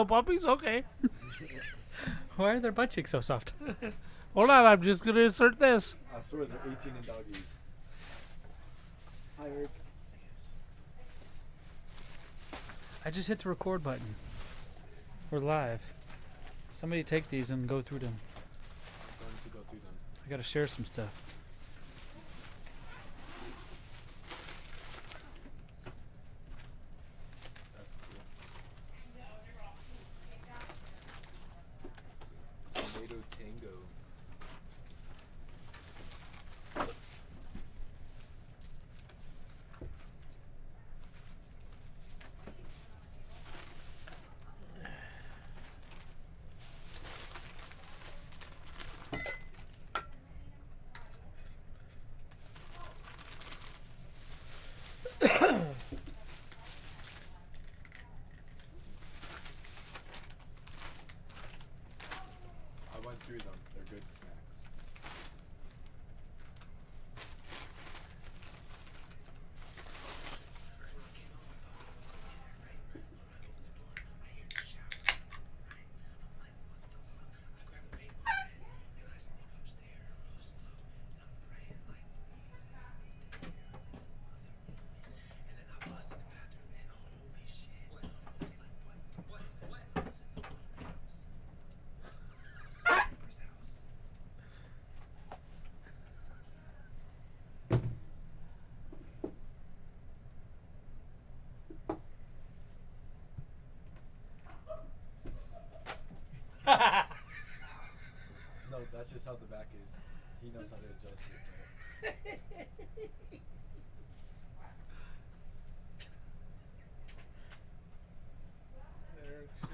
puppies? Okay. Why are their butt cheeks so soft? Hold on, I'm just going to insert this. I swear they're 18 in doggies. Hi, Eric. I just hit the record button. We're live. Somebody take these and go through them. I'm going to go through them. I gotta share some stuff. That's cool. Tomato Tango. I went through them. They're good snacks. No, that's just how the back is. He knows how to adjust it.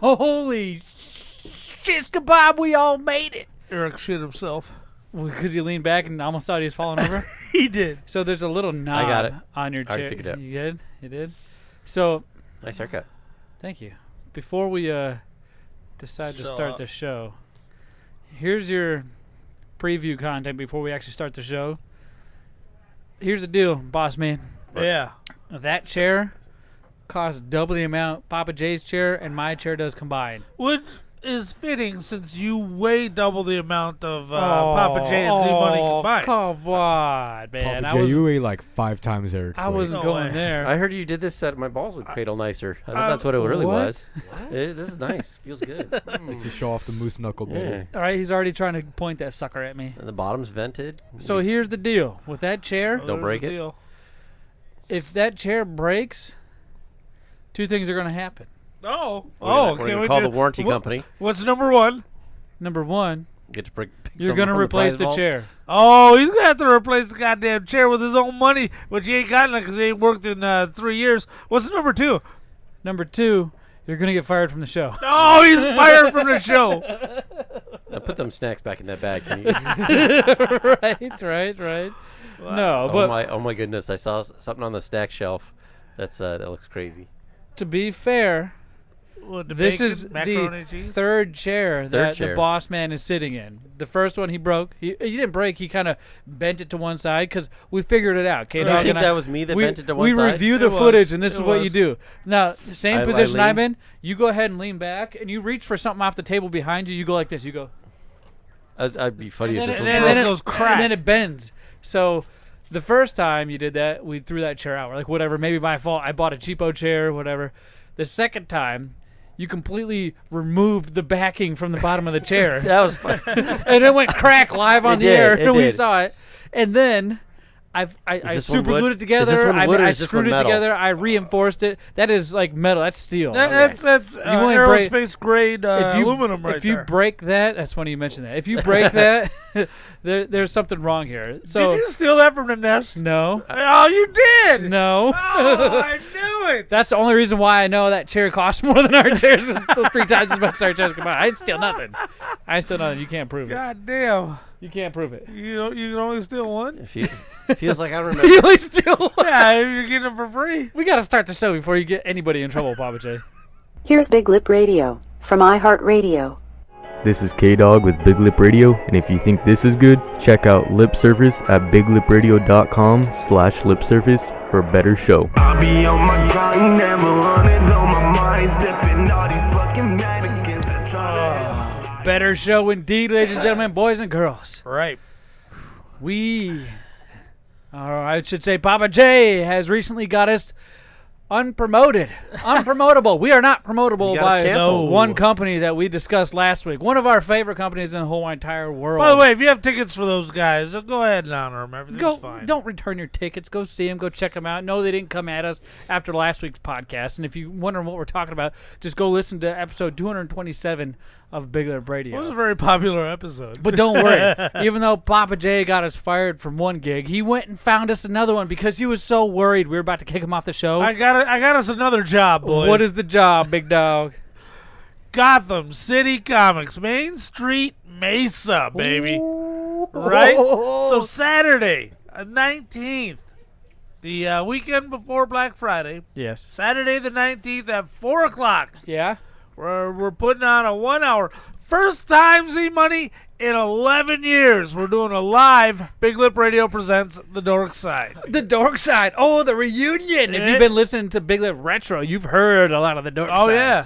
Holy shit, kebab, we all made it. Eric shit himself. Because you leaned back and almost thought he was falling over. He did. So there's a little knob got it. on your I already chair. figured it out. You did? You did? So, Nice haircut. thank you. Before we decide to So, start the show, here's your preview content before we actually start the show. Here's the deal, boss man. Yeah. That chair costs double the amount Pappa J's chair and my chair does combined. Which is fitting since you weigh double the amount of Pappa J and Zmunnys combined. Come on, man. Papa J, you weigh like 5 times Eric's I weight. wasn't No going way. there. I heard you did this so my balls would cradle nicer. I thought that's what it really what? was. This is nice. Feels good. It's to show off the moose knuckle Yeah. bit. All right, he's already trying to point that sucker at me. And the bottom's vented. So here's the deal. With that chair, Don't break it. if that chair breaks, two things are going to happen. Oh. We're Can gonna we call do- the warranty wha- company. What's number one? Number one, Get to pick you're going to replace the chair. Oh, he's going to have to replace the goddamn chair with his own money, which he ain't gotten because he ain't worked in 3 years. What's number two? Number two, you're going to get fired from the show. Oh, he's fired from the show. Now put them snacks back in that bag. Can you? right. No, but oh my goodness! I saw something on the snack shelf. That looks crazy. to be fair, What, the this bacon, is macaroni the and cheese? third chair that chair. the boss man is sitting in. The first one he broke. He didn't break. He kind of bent it to one side because we figured it out. You think that was me that bent it to one we side? review the It was. footage, and this is It what you was. do. Now, same I position I'm lean. in. You go ahead and lean back, and you reach for something off the table behind you. You go like this. You go. I'd be funny if this and one then broke. it goes crack. And then it bends. So the first time you did that, we threw that chair out. We're like, whatever, maybe my fault. I bought a cheapo chair, whatever. The second time, you completely removed the backing from the bottom of the chair. That was fun. And it went crack live on It the did, air. it And we did. saw it. And then I this one super wood? glued it together. Is this one wood or I is this screwed one it metal? together. I reinforced it. That is like metal. That's steel. That's only break- aerospace grade aluminum right if you there. break that, that's funny you mentioned that. If you break that, there's something wrong here. So Did you steal that from the nest? no, Oh, you did! no. Oh, I knew it! That's the only reason why I know that chair costs more than our chairs. 3 times as much as our chairs combined. I didn't steal nothing. You can't prove it. God damn. You can't prove it. You can only steal one? If you feels like I remember. You only steal one. Yeah, you're getting them for free. We got to start the show before you get anybody in trouble, Pappa J. Here's Big Lip Radio from iHeartRadio. This is K-Dog with Big Lip Radio, and if you think this is good, check out Lip Service at biglipradio.com/lipservice for a better show. I be on my grind, never running on my mind, stepping all these fucking better show indeed, ladies and gentlemen, boys and girls. Right. I should say Pappa J has recently got us unpromotable. We are not promotable by one company that we discussed last week. One of our favorite companies in the whole entire world. By the way, if you have tickets for those guys, go ahead and honor them. Everything's fine. Don't return your tickets. Go see them. Go check them out. No, they didn't come at us after last week's podcast. And if you're wondering what we're talking about, just go listen to episode 227 of BigLipRadio. It was a very popular episode. But don't worry. Even though Pappa J got us fired from one gig, he went and found us another one because he was so worried we were about to kick him off the show. I got us another job, boys. What is the job, big dog? Gotham City Comics, Main Street, Mesa, baby. Right? So Saturday, 19th, the weekend before Black Friday. Yes. Saturday the 19th at 4 o'clock. Yeah? We're putting on a 1 hour. First time, Zmunny, in 11 years. We're doing a live Big Lip Radio presents The Dork Side. The Dork Side. Oh, the reunion. If you've been listening to Big Lip Retro, you've heard a lot of the Dork Sides. Oh, yeah.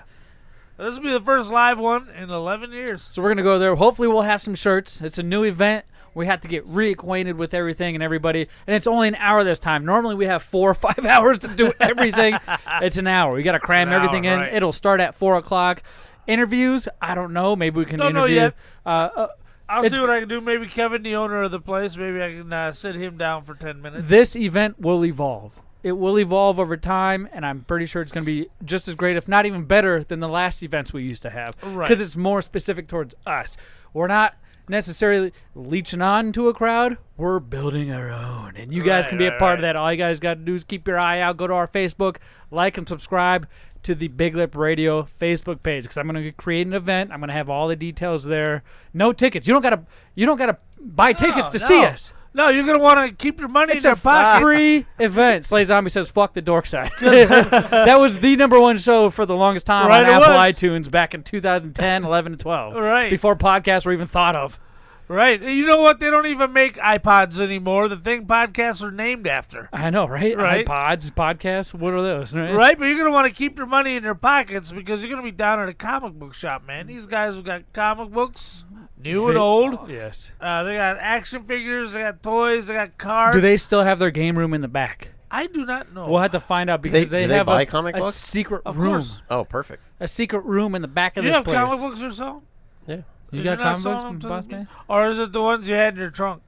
This will be the first live one in 11 years. So we're going to go there. Hopefully we'll have some shirts. It's a new event. We have to get reacquainted with everything and everybody. And it's only an hour this time. Normally we have 4 or 5 hours to do everything. It's an hour. We got to cram everything in. Right. It'll start at 4 o'clock. Interviews, I don't know. Maybe we can Don't know interview. yet. I'll see what I can do. Maybe Kevin, the owner of the place, maybe I can sit him down for 10 minutes. This event will evolve. It will evolve over time, and I'm pretty sure it's going to be just as great, if not even better, than the last events we used to have. Right. Because it's more specific towards us. We're not necessarily leeching on to a crowd. We're building our own. And you guys can be a part of that. All you guys got to do is keep your eye out. Go to our Facebook, like and subscribe to the Big Lip Radio Facebook page, because I'm going to create an event. I'm going to have all the details there. No tickets. You don't gotta buy tickets to see us. No, you're going to want to keep your money It's in your a pocket. free event. Slay Zombie says, fuck the Dork Side. That was the #1 show for the longest time Right, on it Apple was. iTunes back in 2010, 11, and 12. Right. Before podcasts were even thought of. Right. You know what? They don't even make iPods anymore. The thing podcasts are named after. I know, right? Right. iPods, podcasts, what are those? Right, but you're going to want to keep your money in your pockets because you're going to be down at a comic book shop, man. These guys have got comic books, new and old. Yes. They got action figures, they got toys, they got cards. Do they still have their game room in the back? I do not know. We'll have to find out because Do they have buy a comic books? secret Of room. course. Oh, perfect. A secret room in the back of You this have place. comic books or so? Yeah. You Did got not comic sell books, them to boss me? man? Or is it the ones you had in your trunk?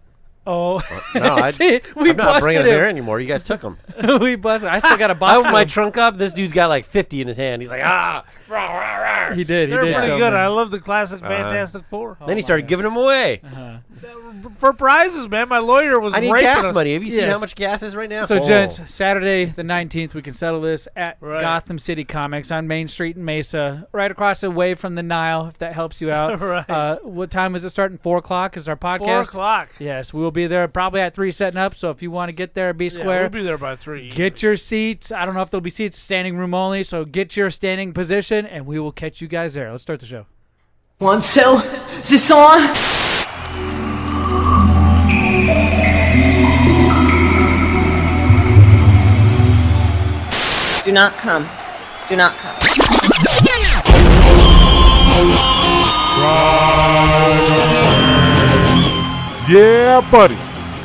Oh, No, see, we I'm not bringing busted them here him. anymore. You guys took them. We busted. I still got a I box. opened of my them. trunk up. This dude's got like 50 in his hand. He's like, ah. Rah, rah, rah. He did. They're pretty so good. many. I love the classic Fantastic Four. Then he started giving them away. For prizes, man. My lawyer was I need raping gas us. money. Have you seen Yes. how much gas is right now? So, Oh. gents, Saturday the 19th, we can settle this at Right. Gotham City Comics on Main Street in Mesa, right across the way from the Nile, if that helps you out. Right. What time is it starting? 4 o'clock is our podcast? 4 o'clock. Yes, we will be there probably at 3 setting up, so if you want to get there, be Yeah, square. we'll be there by 3. Get your seats. I don't know if there'll be seats, standing room only, so get your standing position, and we will catch you guys there. Let's start the show. 1, 2, is this on? Do not come. Do not come. Yeah, buddy.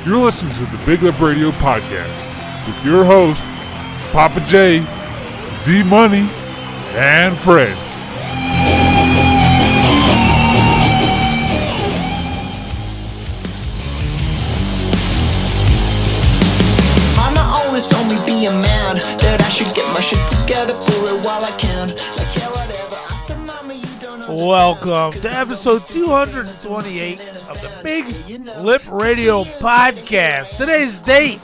You're listening to the Big Lip Radio podcast with your host, Pappa J, Zmunny, and friends. Mama always told me be a man, that I should get my shit together, fool it while I can. Like, yeah, whatever. I said, Mama, you don't understand. Welcome to episode 228 of the Big Lip Radio podcast. Today's date,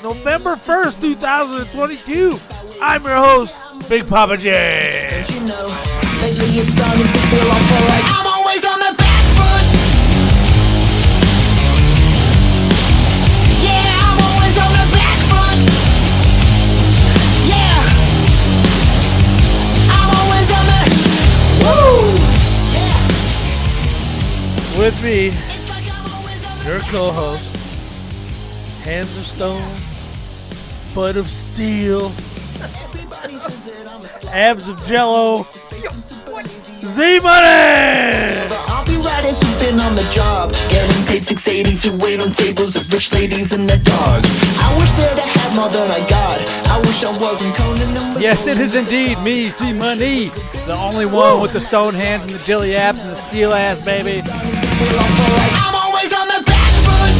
November 1st, 2022. I'm your host, Big Pappa J. You know, lately it's starting to feel awful like I'm always on the back foot. Yeah, I'm always on the back foot. Yeah, I'm always on the woo. Yeah, With me, it's like I'm always on the your co-host, hands of stone, butt of steel, everybody says that I'm a abs of jello, Zmunnys! I'll be on the job, getting paid $6.80 to wait on tables of rich ladies and their dogs. I wish that I had more than I got. I wish I wasn't Conan and was Yes, it is indeed me, Zmunny, the only one with the stone hands and the jilly abs and the steel ass, baby. I'm always on the back foot.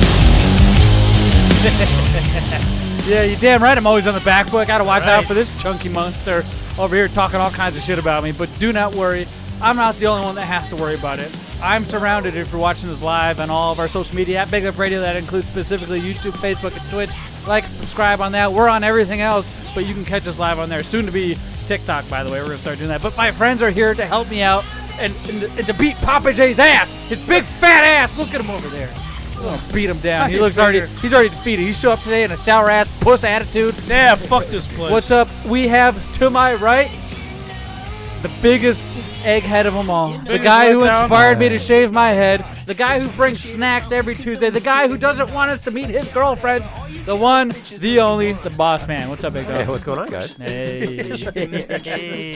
Yeah, you're damn right I'm always on the back foot. Gotta watch out for this chunky monster over here talking all kinds of shit about me. But do not worry, I'm not the only one that has to worry about it. I'm surrounded, if you're watching this live, on all of our social media at BigLipRadio. That includes specifically YouTube, Facebook, and Twitch. Like and subscribe on that. We're on everything else, but you can catch us live on there. Soon to be TikTok, by the way. We're going to start doing that. But my friends are here to help me out and to beat Pappa J's ass. His big fat ass. Look at him over there. I'm going to beat him down. He's already defeated. He showed up today in a sour ass puss attitude. Yeah, fuck this place. What's up? We have to my right the biggest egghead of them all. The guy who inspired me to shave my head. The guy who brings snacks every Tuesday. The guy who doesn't want us to meet his girlfriends. The one, the only, the boss man. What's up, big dog? Hey, what's going on, guys? Hey.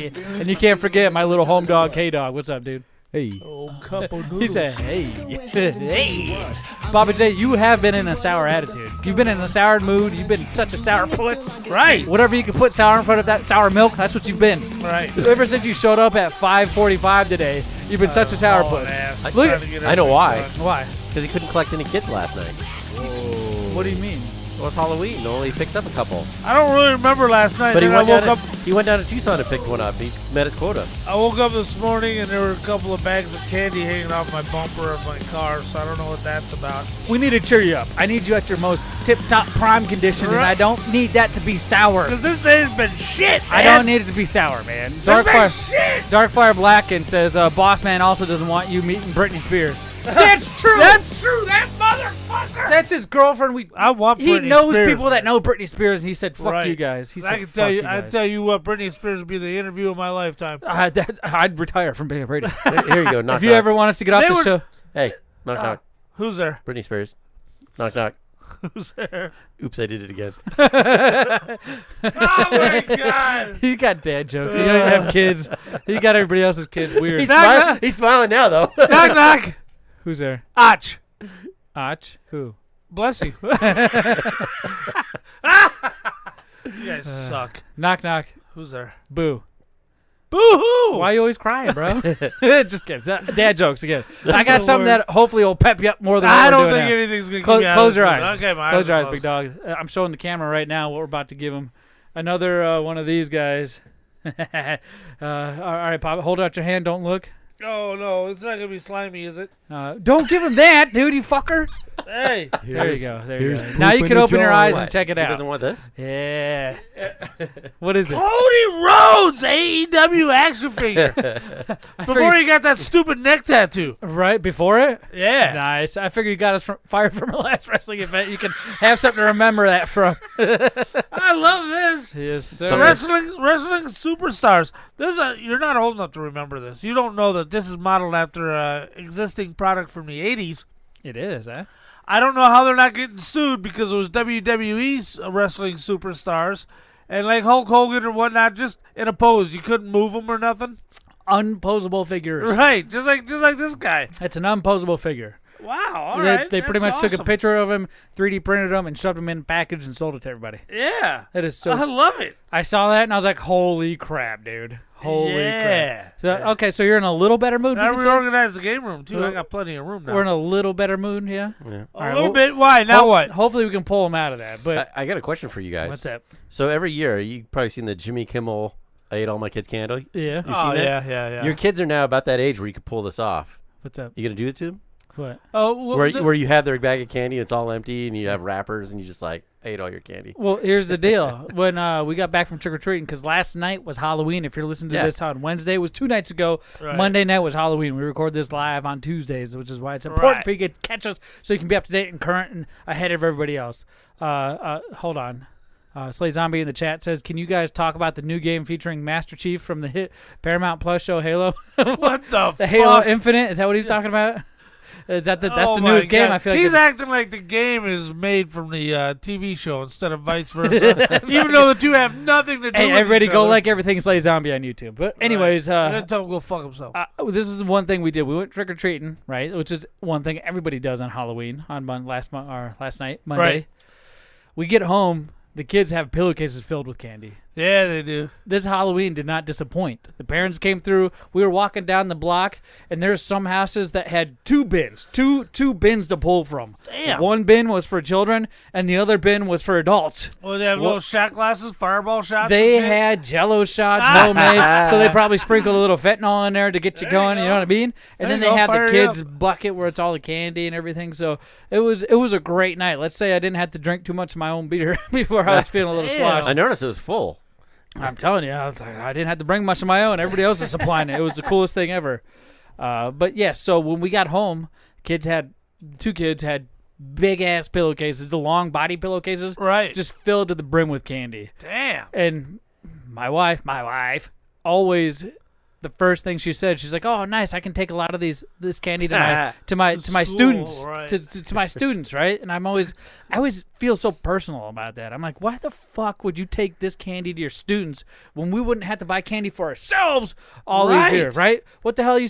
And you can't forget my little home dog, K-Dog. What's up, dude? Hey. Oh, couple noodles. He said, hey. Hey. Pappa J, you have been in a sour attitude. You've been in a sour mood. You've been such a sour putz. Right. Whatever you can put sour in front of that sour milk, that's what you've been. Right. Ever since you showed up at 5:45 today, you've been such a sour putz. I know why. Why? Because he couldn't collect any kids last night. What do you mean? Well, it's Halloween. Only picks up a couple. I don't really remember last night. But he then he went down to Tucson and picked one up. He's met his quota. I woke up this morning and there were a couple of bags of candy hanging off my bumper of my car, so I don't know what that's about. We need to cheer you up. I need you at your most tip-top prime condition, and I don't need that to be sour. Because this day's been shit, man. I don't need it to be sour, man. Darkfire Blacken says, Boss Man also doesn't want you meeting Britney Spears. That's true. That's true. That motherfucker. That's his girlfriend. I want Britney He knows Spears, people man. that know Britney Spears, and he said, "Fuck you guys." He said, I can "Fuck tell you you. guys." I tell you what, Britney Spears would be the interview of my lifetime. I'd retire from being a radio. Here you go. Knock, If you ever want us to get off the show, hey, knock, knock. Who's there? Britney Spears. Knock, knock. Who's there? Oops, I did it again. Oh my God! He got dad jokes. He don't even have kids. He got everybody else's kids. Weird. He's smiling now, though. Knock knock. Who's there? Och. Och? Who? Bless you. You guys suck. Knock knock. Who's there? Boo. Boo-hoo! Why are you always crying, bro? Just kidding. Dad jokes again. I got something that hopefully will pep you up more than I what don't we're doing think now. anything's going to keep me out Close of your this eyes. mood. Okay, my Close your eyes, closed. big dog. I'm showing the camera right now what we're about to give him. Another one of these guys. All right, Papa, hold out your hand. Don't look. Oh, no. It's not going to be slimy, is it? Don't give him that, dude, you fucker. Hey. There you go. There you go. Now you can open your eyes and check it He out. doesn't want this? Yeah. What is it? Cody Rhodes AEW action figure. Before he got that stupid neck tattoo. Right before it? Yeah. Nice. I figured you got us fired from our last wrestling event. You can have something to remember that from. I love this. Yes, sir. Wrestling superstars. You're not old enough to remember this. You don't know that this is modeled after an existing product from the 80s. It is, eh? I don't know how they're not getting sued because it was WWE's wrestling superstars. And like Hulk Hogan or whatnot, just in a pose. You couldn't move them or nothing. Unposable figures. Right. Just like this guy. It's an unposable figure. Wow. All right. They pretty That's much took a awesome. picture of him, 3D printed him, and shoved him in a package and sold it to everybody. Yeah. That is so. I love it. I saw that and I was like, "Holy crap, dude! Holy Yeah. crap!" So okay, so you're in a little better mood. I would you say? reorganized the game room too. Well, I got plenty of room now. We're in a little better mood, yeah. A little bit. Why? Now what? Hopefully we can pull him out of that. But I got a question for you guys. what's that? So every year, you've probably seen the Jimmy Kimmel I Ate All My Kids Candy. Yeah. You've seen that? Yeah. Your kids are now about that age where you could pull this off. What's up? You going to do it to them? What? Oh, well, Where you have their bag of candy and it's all empty and you have wrappers and you just like ate all your candy. Well, here's the deal. When we got back from trick-or-treating, because last night was Halloween. If you're listening to this on Wednesday, it was 2 nights ago. Right. Monday night was Halloween. We record this live on Tuesdays, which is why it's important for you to catch us so you can be up to date and current and ahead of everybody else. Hold on. Slay Zombie in the chat says, "Can you guys talk about the new game featuring Master Chief from the hit Paramount Plus show Halo?" What the Halo Infinite? Is that what he's talking about? Is that that's Oh the my newest game? God. I feel like he's acting like the game is made from the TV show instead of vice versa. Even though the two have nothing to do Hey, with everybody each go other. like Everything Slay Zombie on YouTube. But anyways, I'm gonna tell him to go fuck himself. this is the one thing we did. We went trick or treating, right? Which is one thing everybody does on Halloween on last night, Monday. Right. We get home, the kids have pillowcases filled with candy. Yeah, they do. This Halloween did not disappoint. The parents came through. We were walking down the block, and there's some houses that had two bins to pull from. Damn. One bin was for children, and the other bin was for adults. Well, they have little shot glasses, fireball shots. They and shit? had Jello shots homemade, so they probably sprinkled a little fentanyl in there to get you going. You know what I mean? And then they had the kids' bucket where it's all the candy and everything. So it was a great night. Let's say I didn't have to drink too much of my own beer before I was feeling a little sloshed. I noticed it was full. I'm telling you, I didn't have to bring much of my own. Everybody else is supplying it. It was the coolest thing ever. But yeah, so when we got home, two kids had big ass pillowcases, the long body pillowcases, right, just filled to the brim with candy. Damn. And my wife, always. The first thing she said, she's like, "Oh, nice! I can take a lot of this candy to my students, right. to my students, right?" And I always feel so personal about that. I'm like, why the fuck would you take this candy to your students when we wouldn't have to buy candy for ourselves all these years, right? What the hell you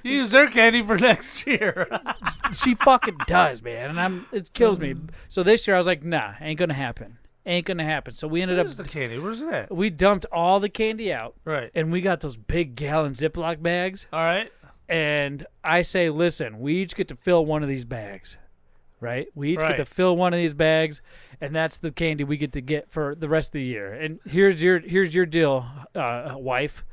use their candy for next year? She fucking does, man, and it kills me. So this year I was like, nah, ain't gonna happen. Ain't gonna happen. So we ended up. Where's the candy? Where's it at? We dumped all the candy out. Right. And we got those big gallon Ziploc bags. All right. And I say, listen, we each get to fill one of these bags. Right? We each Right. get to fill one of these bags, and that's the candy we get to get for the rest of the year. And here's your deal, wife.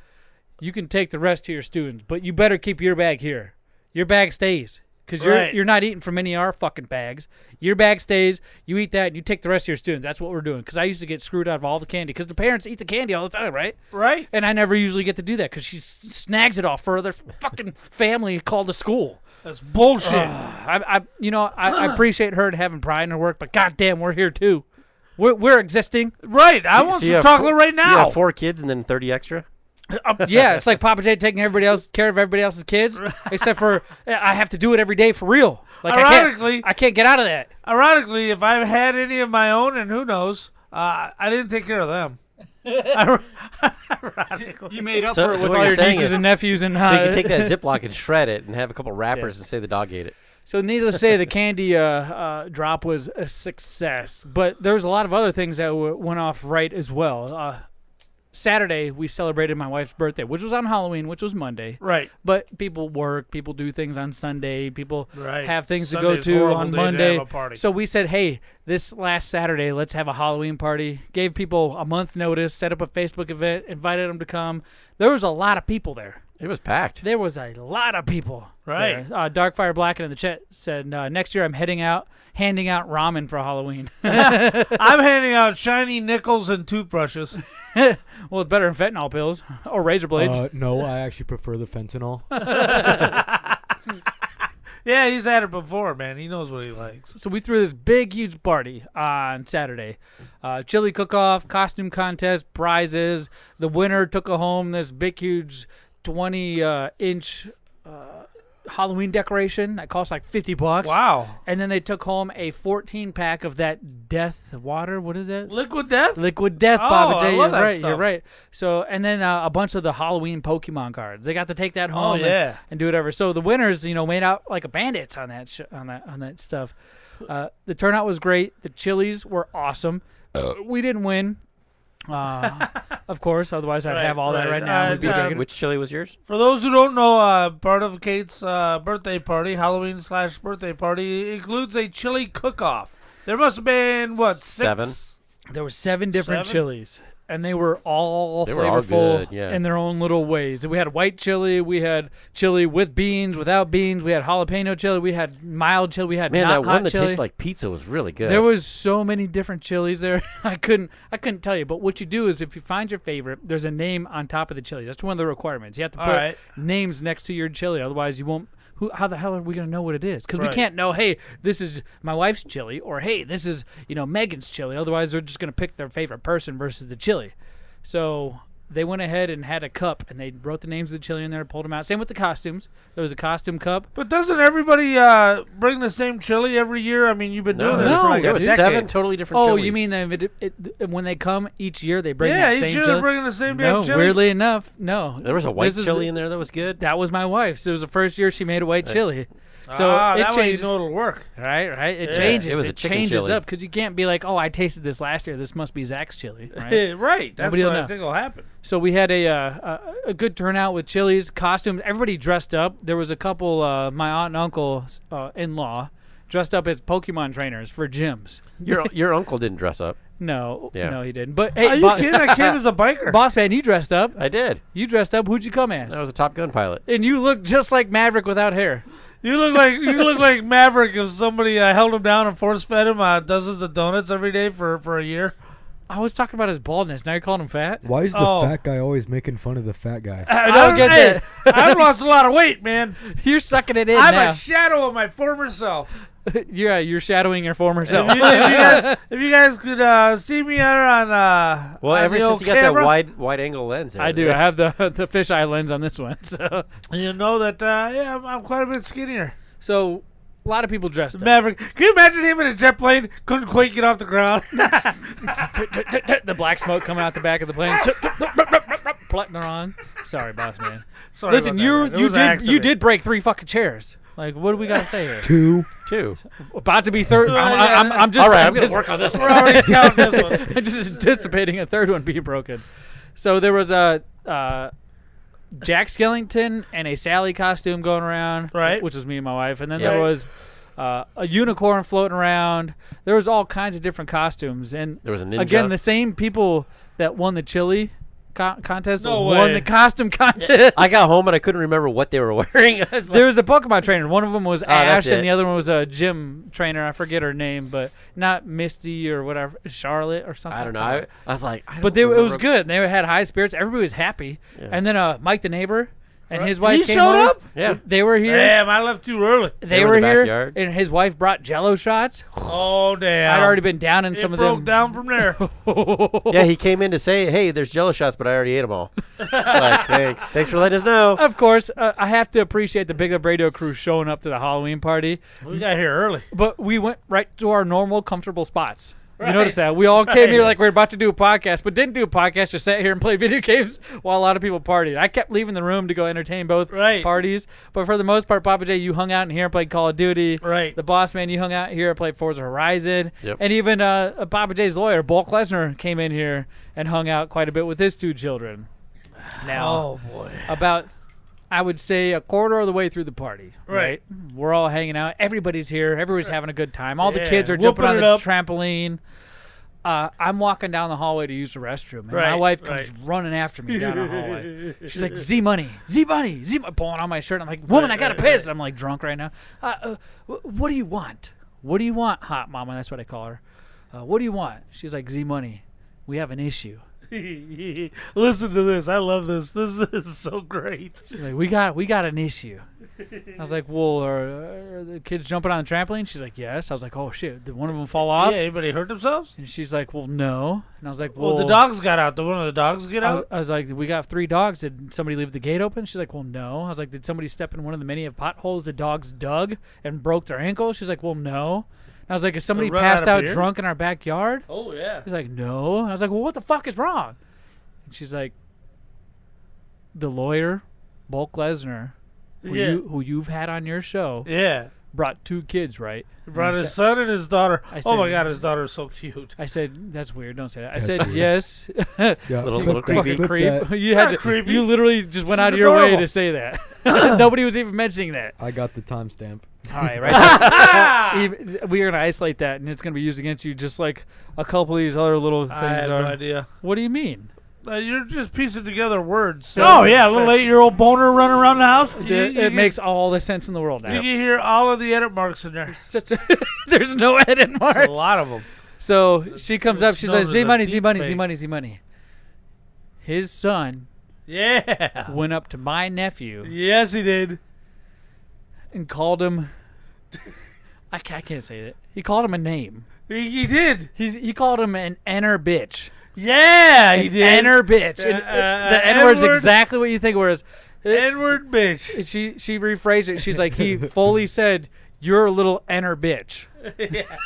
You can take the rest to your students, but you better keep your bag here. Your bag stays. Because you're not eating from any of our fucking bags. Your bag stays, you eat that, and you take the rest of your students. That's what we're doing. Because I used to get screwed out of all the candy. Because the parents eat the candy all the time, right? Right. And I never usually get to do that because she snags it off for their fucking family called to school. That's bullshit. I appreciate her and having pride in her work, but goddamn, we're here too. We're existing. Right. I want some chocolate right now. You have 4 kids and then 30 extra? Yeah, it's like Pappa J taking care of everybody else's kids, except for I have to do it every day for real. Like Ironically, I can't get out of that. Ironically, if I've had any of my own, and who knows, I didn't take care of them. Ironically. You made up So- for it so with what all you're your saying nieces is- and nephews and. So you can take that Ziploc and shred it and have a couple wrappers and say the dog ate it. So needless to say, the candy drop was a success. But there was a lot of other things that went off right as well. Saturday, we celebrated my wife's birthday, which was on Halloween, which was Monday. Right. But people work, people do things on Sunday, people Right. have things Sunday's to go to horrible on day to Monday. have a party. So we said, hey, this last Saturday, let's have a Halloween party. Gave people a month notice, set up a Facebook event, invited them to come. There was a lot of people there. It was packed. There was a lot of people. Right. There. Darkfire Blacken in the chat said, next year I'm handing out ramen for Halloween. I'm handing out shiny nickels and toothbrushes. Well, it's better than fentanyl pills or razor blades. No, I actually prefer the fentanyl. Yeah, he's had it before, man. He knows what he likes. So we threw this big, huge party on Saturday. Chili cook-off, costume contest, prizes. The winner took home this big, huge 20-inch Halloween decoration that cost like $50. Wow. And then they took home a 14-pack of that death water. What is it? Liquid Death? Liquid Death, Oh, Pappa J. I love You're that right. stuff. You're right. So, and then a bunch of the Halloween Pokemon cards. They got to take that home and do whatever. So the winners, made out like a bandits on that on that stuff. The turnout was great. The chilies were awesome. We didn't win. Of course, otherwise I'd have all that right now. We'd be drinking. Which chili was yours? For those who don't know, part of Kate's birthday party, Halloween/birthday party, includes a chili cook-off. There must have been, 7? There were 7 different chilies, and they were all They were all flavorful good, yeah. in their own little ways. We had white chili, we had chili with beans, without beans, we had jalapeno chili, we had mild chili, we had Man, not that hot one that chili. tastes like pizza was really good. There was so many different chilies there. I couldn't tell you. But what you do is if you find your favorite, there's a name on top of the chili. That's one of the requirements. You have to All put right. names next to your chili. Otherwise, you won't. How the hell are we going to know what it is? Because we Right. can't know, hey, this is my wife's chili, or hey, this is Megan's chili. Otherwise, they're just going to pick their favorite person versus the chili. So they went ahead and had a cup, and they wrote the names of the chili in there, pulled them out. Same with the costumes. There was a costume cup. But doesn't everybody bring the same chili every year? I mean, you've been doing this for like there a was decade. 7 totally different Oh, chilies. you mean when they come each year, they bring Yeah, that each same year chili? they're bringing the same No, damn chili. weirdly enough, no. There was a white This is chili in there that was good. That was my wife's. It was the first year she made a white chili. So it that way you changed. know it'll work. Right. It Yeah. changes. It was a It chicken changes chili. up because you can't be like, oh, I tasted this last year. This must be Zach's chili. Right. Right. That's Nobody will what I know. think will happen. So we had a good turnout with chilies, costumes. Everybody dressed up. There was a couple, my aunt and uncle in-law, dressed up as Pokemon trainers for gyms. Your uncle didn't dress up. No, Yeah. no, he didn't. But hey, Are you kidding? I came as a biker. Boss man, you dressed up. I did. You dressed up. Who'd you come as? I was a Top Gun pilot. And you look just like Maverick without hair. You look like Maverick if somebody held him down and force fed him dozens of donuts every day for a year. I was talking about his baldness. Now you're calling him fat? Why is the Oh. fat guy always making fun of the fat guy? I don't get hey, that. I've lost a lot of weight, man. You're sucking it in I'm now. a shadow of my former self. You're shadowing your former self. If you guys could see me on Well, on ever the since old you got camera, that wide angle lens. There, I do. I have the fisheye lens on this one. you know that I'm quite a bit skinnier. So a lot of people dressed up. Maverick, can you imagine him in a jet plane? Couldn't quite get off the ground. The black smoke coming out the back of the plane. Plotting wrong. Sorry, boss man. Sorry Listen, about that, man. It was an you accident. did break 3 fucking chairs. Like, what do we got to say here? 2. About to be third. I'm just. All right, I'm going to work on this We're one. already counting this one. I'm just anticipating a third one being broken. So there was a Jack Skellington and a Sally costume going around, Right. Which was me and my wife, and then Yeah. there was a unicorn floating around. There was all kinds of different costumes, and There was a ninja. again the same people that won the chili contest No won way. the costume contest. I got home and I couldn't remember what they were wearing. I was like, There was a Pokemon trainer. One of them was that's Ash, and it. the other one was a gym trainer. I forget her name, but not Misty or whatever, Charlotte or something. I don't know. I was like, I But don't it was remember. good. They had high spirits. Everybody was happy. Yeah. And then Mike the neighbor and his He wife came showed over. up? Yeah. They were here. Damn, I left too early. They were were in the here. backyard. And his wife brought Jello shots. Oh, damn. I'd already been down in It some of broke them. down from there. Yeah, he came in to say, hey, there's Jello shots, but I already ate them all. Like, thanks for letting us know. Of course, I have to appreciate the Big Up Radio crew showing up to the Halloween party. We got here early. But we went right to our normal, comfortable spots. Right. You notice that? We all came here Right. like we were about to do a podcast, but didn't do a podcast, just sat here and played video games while a lot of people partied. I kept leaving the room to go entertain both Right. parties. But for the most part, Pappa J, you hung out in here and played Call of Duty. Right. The boss man, you hung out here and played Forza Horizon. Yep. And even Pappa J's lawyer, Bulk Lesnar, came in here and hung out quite a bit with his 2 children. Now, Oh, boy. about, I would say, a quarter of the way through the party. Right. We're all hanging out. Everybody's here. Everybody's having a good time. All the Yeah, kids are jumping whooping on it the up. trampoline. I'm walking down the hallway to use the restroom, and my Right, wife comes right. running after me down the hallway. She's like, Zmunny, pulling on my shirt. I'm like, woman, I gotta piss. And I'm like drunk right now. What do you want? What do you want, hot mama? That's what I call her. What do you want? She's like, Zmunny, we have an issue. Listen to this. I love this. This is so great. She's like, we got an issue. I was like, well, are the kids jumping on the trampoline? She's like, yes. I was like, oh shit, did one of them fall off? Yeah, anybody hurt themselves? And she's like, well, no. And I was like, Well, the dogs got out. Did one of the dogs get out? I was like, we got 3 dogs. Did somebody leave the gate open? She's like, well, no. I was like, did somebody step in one of the many of potholes the dogs dug and broke their ankles? She's like, well, no. And I was like, is somebody run passed out of out beer? drunk in our backyard? Oh, yeah. She's like, no. I was like, well, what the fuck is wrong? And she's like, the lawyer, Bulk Lesnar, who you've had on your show, Yeah. brought 2 kids, right? He brought And I his said- son and his daughter. I Oh, my said- God, his daughter's so cute. I said, that's weird. Don't say that. I That's said, weird. yes. Yeah, Little clip creepy. that, clip Creep. that. You had Not creepy. You literally just went out of She's your way adorable. to say that. Nobody was even mentioning that. I got the timestamp. All right, right. We are gonna isolate that, and it's gonna be used against you, just like a couple of these other little things I have are. no idea. What do you mean? You're just piecing together words. Oh, yeah, a little 8-year-old boner running around the house. It makes all the sense in the world You now. can hear all of the edit marks in there. There's no edit There's marks. a lot of them. So she comes up. She known says, as a "Z-Money, deep Z-Money, fake. Z-Money, Z-Money." His son Yeah. went up to my nephew Yes, he did. and called him. I can't say that. He called him a name. He did. He called him an inner bitch. Yeah, he did. Enter bitch. And, the N-word's exactly what you think. Whereas N-word bitch. She rephrased it. She's like, he fully said, "You're a little enter bitch."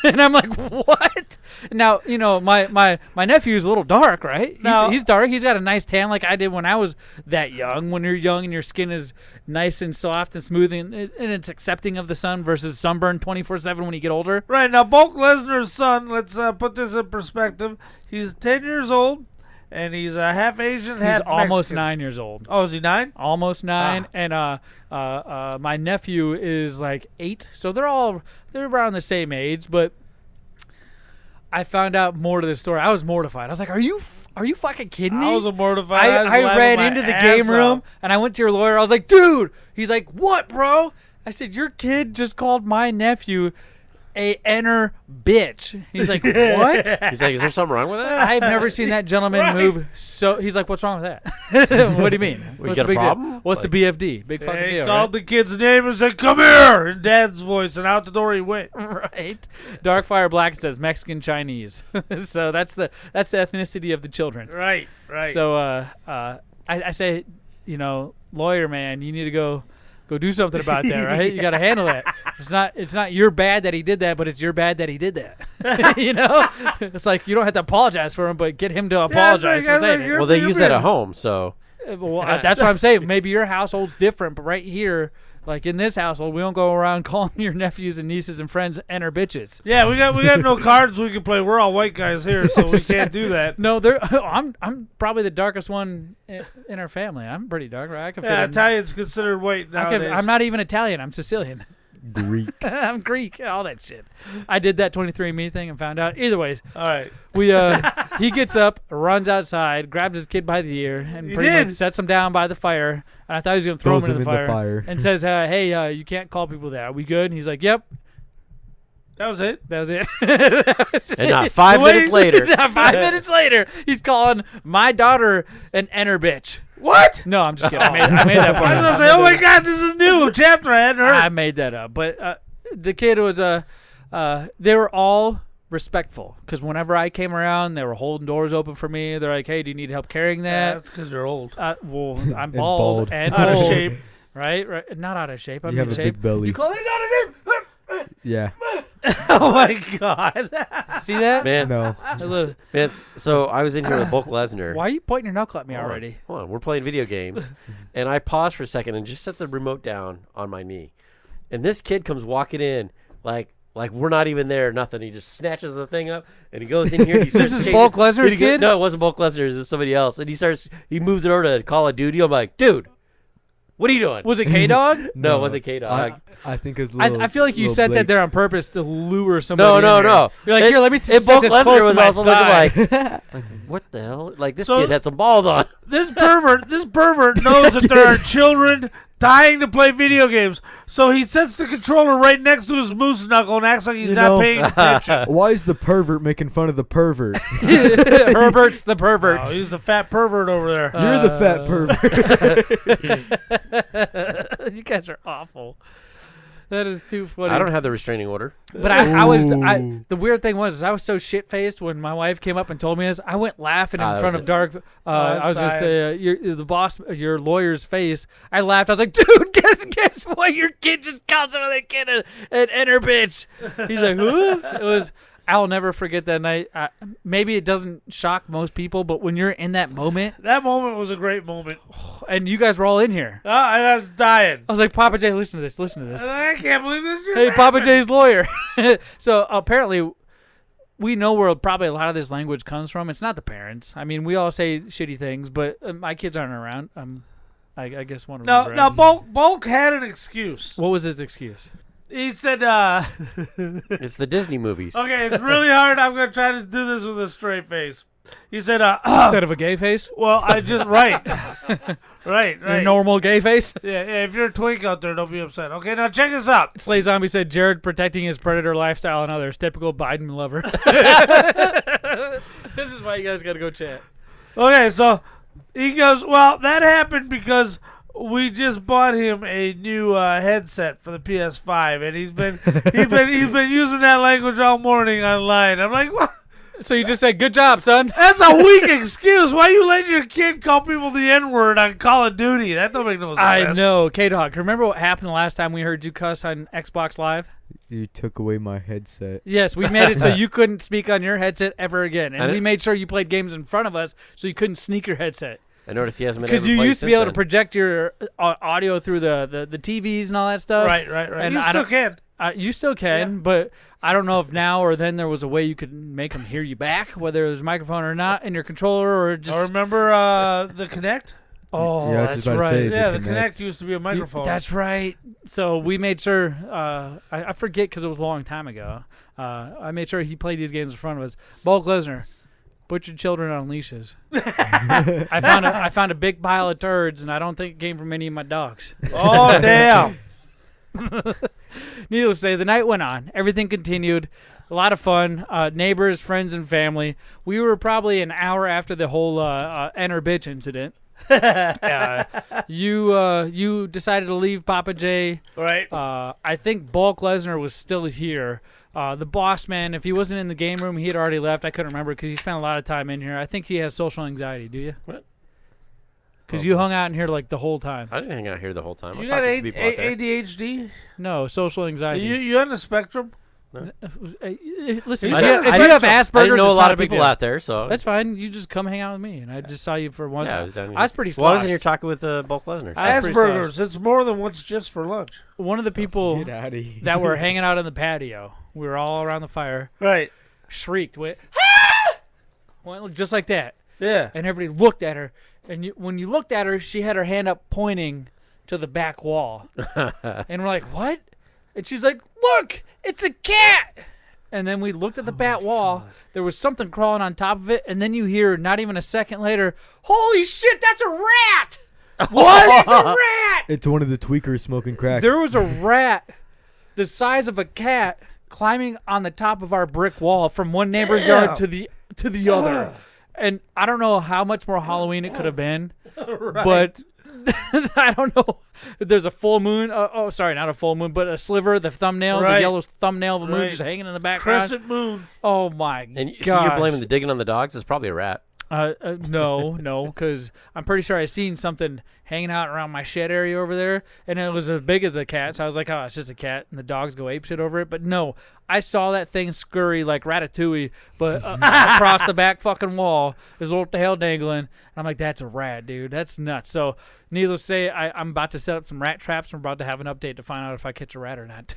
And I'm like, what? Now, you know, my nephew's a little dark, right? He's dark. He's got a nice tan like I did when I was that young. When you're young and your skin is nice and soft and smooth and it's accepting of the sun versus sunburn 24/7 when you get older. Right. Now, Bulk Lesnar's son, let's put this in perspective. He's 10 years old, and he's half Asian, half Mexican. He's almost 9 years old. Oh, is he 9? Almost 9. And my nephew is like 8. So they're around the same age, but I found out more to the story. I was mortified. I was like, are you fucking kidding me? I was mortified. I ran into the game room, and I went to your lawyer. I was like, dude. He's like, what, bro? I said, your kid just called my nephew a enter bitch. He's like, what? He's like, is there something wrong with that? I've never seen that gentleman move so. He's like, what's wrong with that? What do you mean? We got a problem? What's the BFD? Big fucking deal. He called the kid's name and said, "Come here," in Dad's voice, and out the door he went. Right. Darkfire Black says Mexican Chinese. So that's the ethnicity of the children. Right. So I say, you know, lawyer man, you need to go do something about that, right? You got to handle that. It's not your bad that he did that, but it's your bad that he did that. You know, it's like you don't have to apologize for him, but get him to apologize for saying it. Well, they use that at home, so. Well, that's what I'm saying. Maybe your household's different, but right here, like in this household, we don't go around calling your nephews and nieces and friends enter bitches. Yeah, we got no cards we can play. We're all white guys here, so we can't do that. No, I'm probably the darkest one in our family. I'm pretty dark, right? Italian's considered white nowadays. I'm not even Italian. I'm Sicilian. Greek. I'm Greek. All that shit. I did that 23andMe thing and found out. Either ways, all right. He gets up, runs outside, grabs his kid by the ear, and pretty much sets him down by the fire. And I thought he was going to throw him in the fire. And says, "Hey, you can't call people that. Are we good?" And he's like, "Yep." That was it. And not 5 minutes later. Not 5 minutes later, he's calling my daughter an enter bitch. What? No, I'm just kidding. I made that part. I was going to say, oh my God, this is new chapter. I hadn't heard. I made that up. But the kid was, they were all respectful. Because whenever I came around, they were holding doors open for me. They're like, hey, do you need help carrying that? That's because you're old. Well, I'm bald. And out old. of shape. Right? Not out of shape. I'm you in have a shape. big belly. You call these out of shape? Yeah. Oh my God. See that? Man. No. Man, so I was in here with Bulk Lesnar. Why are you pointing your knuckle at me already? Hold on. We're playing video games. And I paused for a second and just set the remote down on my knee. And this kid comes walking in like we're not even there, nothing. He just snatches the thing up and he goes in here. This is Bulk Lesnar's kid? No, it wasn't Bulk Lesnar. It was somebody else. And he moves it over to Call of Duty. I'm like, dude, what are you doing? Was it K-Dog? No, it wasn't K-Dog. I think it's I feel like you said that there on purpose to lure somebody. No. You're like, here, let me set Bulk this Lesnar close was to my also thigh. looking like, what the hell? Like, this kid had some balls on. This pervert knows that there are children dying to play video games, so he sets the controller right next to his moose knuckle and acts like he's not paying attention. Why is the pervert making fun of the pervert? Herbert's the pervert. Oh, he's the fat pervert over there. You're the fat pervert. You guys are awful. That is too funny. I don't have the restraining order. But the weird thing was I was so shit-faced when my wife came up and told me this. I went laughing in front of Dark. I was going to say, the boss, your lawyer's face. I laughed. I was like, dude, guess what? Your kid just called some other kid an enter bitch. He's like, who? It was... I'll never forget that night. Maybe it doesn't shock most people, but when you're in that moment... That moment was a great moment. And you guys were all in here. I was dying. I was like, Pappa J, listen to this. I can't believe this just happened. Pappa J's lawyer. So apparently, we know where probably a lot of this language comes from. It's not the parents. I mean, we all say shitty things, but my kids aren't around. I guess one of them. No, Bulk had an excuse. What was his excuse? He said, it's the Disney movies. Okay, it's really hard. I'm going to try to do this with a straight face. He said, instead of a gay face? Well, right. Your normal gay face? Yeah, if you're a twink out there, don't be upset. Okay, now check this out. Slay Zombie said, Jared protecting his predator lifestyle and others. Typical Biden lover. This is why you guys got to go chat. Okay, so he goes, well, that happened because... we just bought him a new headset for the PS5, and he's been using that language all morning online. I'm like, what? So you just said, "Good job, son." That's a weak excuse. Why you letting your kid call people the N-word on Call of Duty? That don't make no sense. I know, K-Dog. Remember what happened the last time we heard you cuss on Xbox Live? You took away my headset. Yes, we made it so you couldn't speak on your headset ever again, and we made sure you played games in front of us so you couldn't sneak your headset. I noticed he hasn't been because able to you play used to be able to since project your audio through the TVs and all that stuff. Right. And You still can. You still can, but I don't know if now or then there was a way you could make them hear you back, whether it was a microphone or not, in your controller or just. I remember the Kinect. Oh, Yeah, I was that's just about to right. say, Yeah, the Kinect used to be a microphone. That's right. So we made sure. I forget because it was a long time ago. I made sure he played these games in front of us. Bulk Lesnar, butchered children on leashes. I found a big pile of turds, and I don't think it came from any of my dogs. Oh, damn. Needless to say, the night went on. Everything continued. A lot of fun. Neighbors, friends, and family. We were probably an hour after the whole enter bitch incident. You decided to leave Pappa J. Right. I think Bulk Lesnar was still here. The boss man, if he wasn't in the game room, he had already left. I couldn't remember because he spent a lot of time in here. I think he has social anxiety. Do you? What? Because you hung out in here like the whole time. I didn't hang out here the whole time. You I got talked to some people out there. ADHD? No, social anxiety. You on the spectrum? Listen, I if didn't- you have Asperger's, I didn't know a it's lot not of big people deal. out there, so That's fine. You just come hang out with me, and I just saw you for once. yeah, I was down here. I was pretty Well, I was in sloshed. here talking with Bulk Lesnar. I was pretty Asperger's. sloshed. It's more than what's just for lunch. One of the people Get out of here. that were hanging out in the patio, we were all around the fire, Right. shrieked, went, ah! Went just like that. Yeah. And everybody looked at her. And when you looked at her, she had her hand up pointing to the back wall. And we're like, what? And she's like, look, it's a cat. And then we looked at the back wall. There was something crawling on top of it. And then you hear, not even a second later, holy shit, that's a rat. What? It's a rat. It's one of the tweakers smoking crack. There was a rat the size of a cat climbing on the top of our brick wall from one neighbor's yard to the other. And I don't know how much more Halloween it could have been, but I don't know. There's a full moon. Sorry, not a full moon, but a sliver, the thumbnail, the yellow thumbnail of a moon just hanging in the background. Crescent moon. Oh, my And God. so you're blaming the digging on the dogs? It's probably a rat. No, because I'm pretty sure I seen something hanging out around my shed area over there, and it was as big as a cat. So I was like, oh, it's just a cat, and the dogs go apeshit over it. But no, I saw that thing scurry like Ratatouille, but across the back fucking wall. There's a little tail dangling. And I'm like, that's a rat, dude. That's nuts. So needless to say, I'm about to set up some rat traps. We're about to have an update to find out if I catch a rat or not.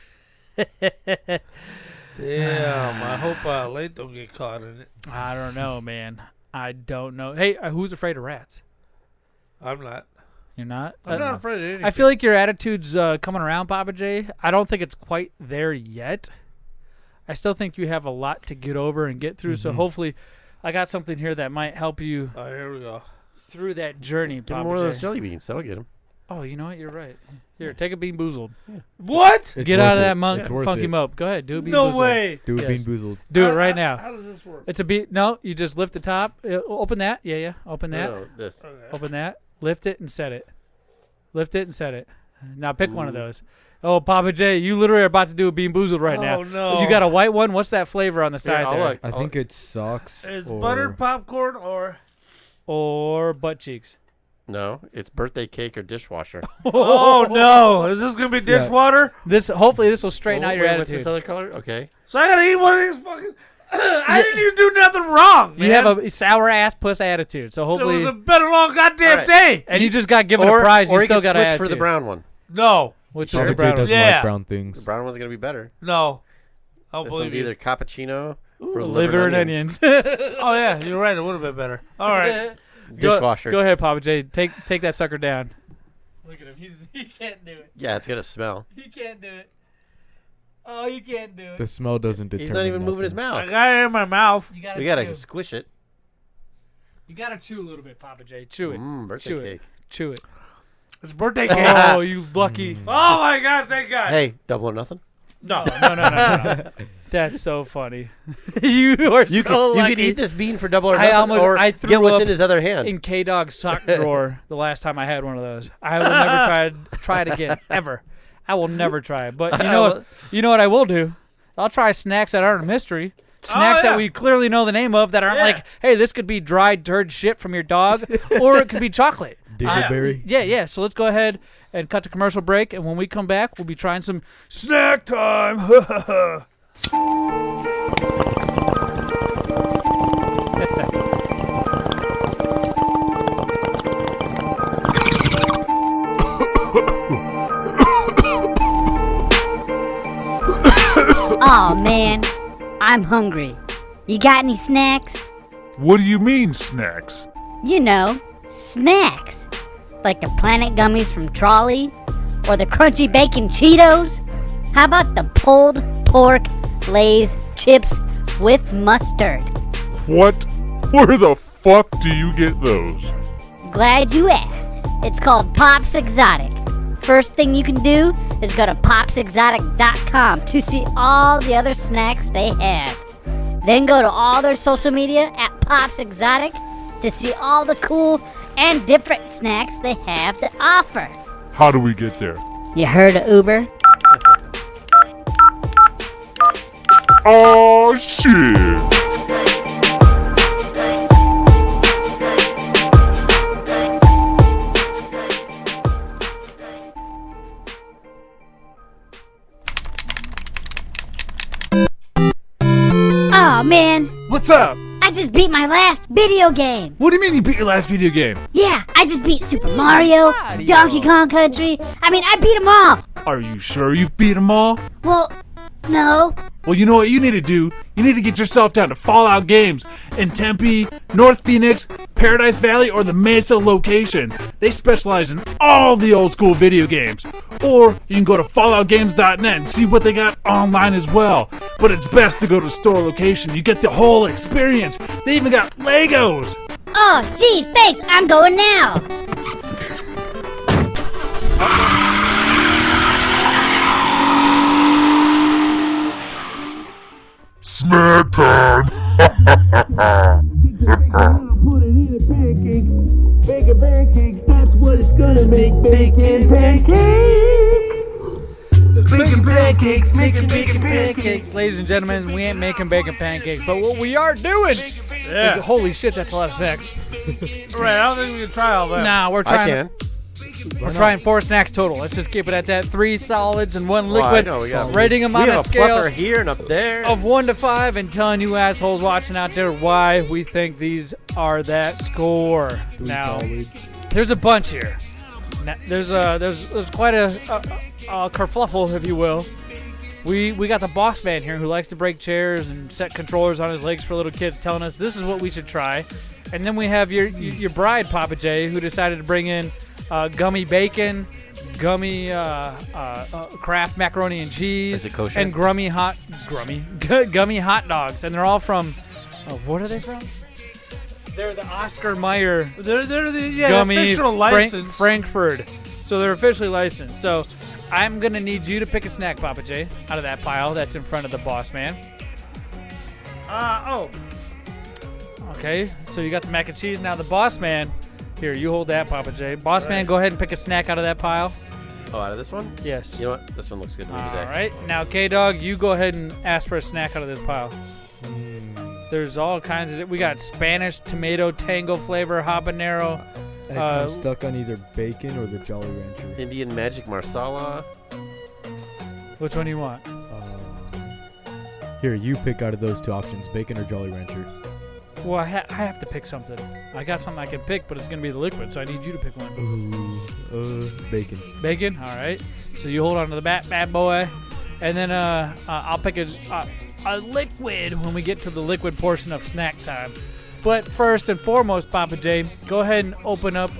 Damn. I hope Late don't get caught in it. I don't know, man. I don't know. Hey, who's afraid of rats? I'm not. You're not? I'm not afraid of anything. I feel like your attitude's coming around, Pappa J. I don't think it's quite there yet. I still think you have a lot to get over and get through. So hopefully, I got something here that might help you Oh, here we go. through that journey, Give him Pappa one of J. those jelly beans. That'll get him. Oh, you know what? You're right. Here, take a Bean Boozled. What? It's Get worth out of it. that monk, It's worth funky it. mope. Go ahead, do a Bean No Boozled. way. Do it Yes. being boozled. Do it right now. How does this work? It's a beat. No, you just lift the top. Open that. Yeah. Open that. No, this. Open that. Lift it and set it. Lift it and set it. Now pick one of those. Oh, Pappa J, you literally are about to do a Bean Boozled right now. Oh, no. You got a white one? What's that flavor on the side I'll there? look. I think it's socks. It's or buttered popcorn or... Or butt cheeks. No, it's birthday cake or dishwasher. Oh, no. Is this going to be dishwater? Hopefully this will straighten Oh, out your wait, what's attitude. this other color? Okay. So I got to eat one of these fucking... I didn't even do nothing wrong, man. You have a sour ass puss attitude, so It hopefully, was a better long goddamn All right. day. and you just got given or a prize. or You you still can got an switch attitude. for the brown one. No. Which is Pappa the J brown one. doesn't Yeah. like brown The things. brown one's gonna be better. No. I'll This believe one's you. either cappuccino or Liver and onions. Oh, yeah. You're right. It would have been better. All right. Dishwasher. Go ahead, Pappa J. Take that sucker down. Look at him. He can't do it. Yeah, it's gonna smell. He can't do it. Oh, you can't do it. The smell doesn't determine. He's not even moving his nothing. I mouth. got it in my mouth. You gotta We gotta chew. squish it. You gotta chew a little bit, Pappa J. Chew it. Birthday Chew cake. it. Chew it. It's birthday cake. Oh, you lucky. Oh, my God. Thank God. Hey, double or nothing. No. No. That's so funny. You are You so could lucky. eat this bean for double or I nothing, or I threw get what's up in his other hand. in K-Dog's sock drawer the last time I had one of those. I will never try it again, ever. I will never try it. But you know what I will do? I'll try snacks that aren't a mystery. snacks that we clearly know the name of that aren't like, hey, this could be dried turd shit from your dog, or it could be chocolate. Dingleberry. Yeah. So let's go ahead and cut to commercial break, and when we come back, we'll be trying some snack time. Oh man, I'm hungry. You got any snacks? What do you mean, snacks? You know, snacks. Like the Planet Gummies from Trolley, or the Crunchy Bacon Cheetos. How about the pulled pork Lay's chips with mustard? What? Where the fuck do you get those? Glad you asked. It's called Pops Exotic. First thing you can do is go to popsexotic.com to see all the other snacks they have. Then go to all their social media at Pops Exotic to see all the cool and different snacks they have to offer. How do we get there? You heard of Uber? Oh shit! Oh man, What's up? I just beat my last video game. What do you mean you beat your last video game? Yeah, I just beat Super Mario, Donkey Kong Country. I mean, I beat them all. Are you sure you've beat them all? Well, no. Well, you know what you need to do? You need to get yourself down to Fallout Games in Tempe, North Phoenix, Paradise Valley, or the Mesa location. They specialize in all the old school video games. Or you can go to falloutgames.net and see what they got online as well. But it's best to go to store location. You get the whole experience. They even got Legos. Oh, geez, thanks. I'm going now. Snack time! Put it in a pancake. Bacon pancakes, that's what it's gonna make. Bacon pancakes. Bacon pancakes, making bacon pancakes. Ladies and gentlemen, we ain't making bacon pancakes, but what we are doing is, holy shit, that's a lot of snacks. Right, I don't think we can try all that. Nah, we're trying. I can. We're trying 4 snacks total. Let's just keep it at that. 3 solids and 1 liquid. I know, we got- Rating them we on a have a scale plethora here and up there. of 1 to 5, and telling you assholes watching out there why we think these are that score. Now, there's a bunch here. Now, there's quite a kerfluffle, if you will. We got the boss man here who likes to break chairs and set controllers on his legs for little kids, telling us this is what we should try. And then we have your bride, Pappa J, who decided to bring in gummy bacon, gummy Kraft macaroni and cheese, Is it kosher? and gummy hot dogs. And they're all from, what are they from? They're the Oscar Mayer They're the gummy official license. Frankfurt. So they're officially licensed. So I'm going to need you to pick a snack, Pappa J, out of that pile that's in front of the boss man. Okay, so you got the mac and cheese. Now the boss man, here, you hold that, Pappa J. Boss man, go ahead and pick a snack out of that pile. Oh, out of this one? Yes. You know what? This one looks good to me today. All right. Now, K-Dog, you go ahead and ask for a snack out of this pile. There's all kinds of... We got Spanish tomato tango flavor, habanero. I'm stuck on either bacon or the Jolly Rancher. Indian Magic Marsala. Which one do you want? Here, you pick out of those 2 options, bacon or Jolly Rancher. Well, I have to pick something. I got something I can pick, but it's going to be the liquid, so I need you to pick one. Ooh, bacon. Bacon? All right. So you hold on to the bad boy. And then I'll pick a liquid when we get to the liquid portion of snack time. But first and foremost, Pappa J, go ahead and open up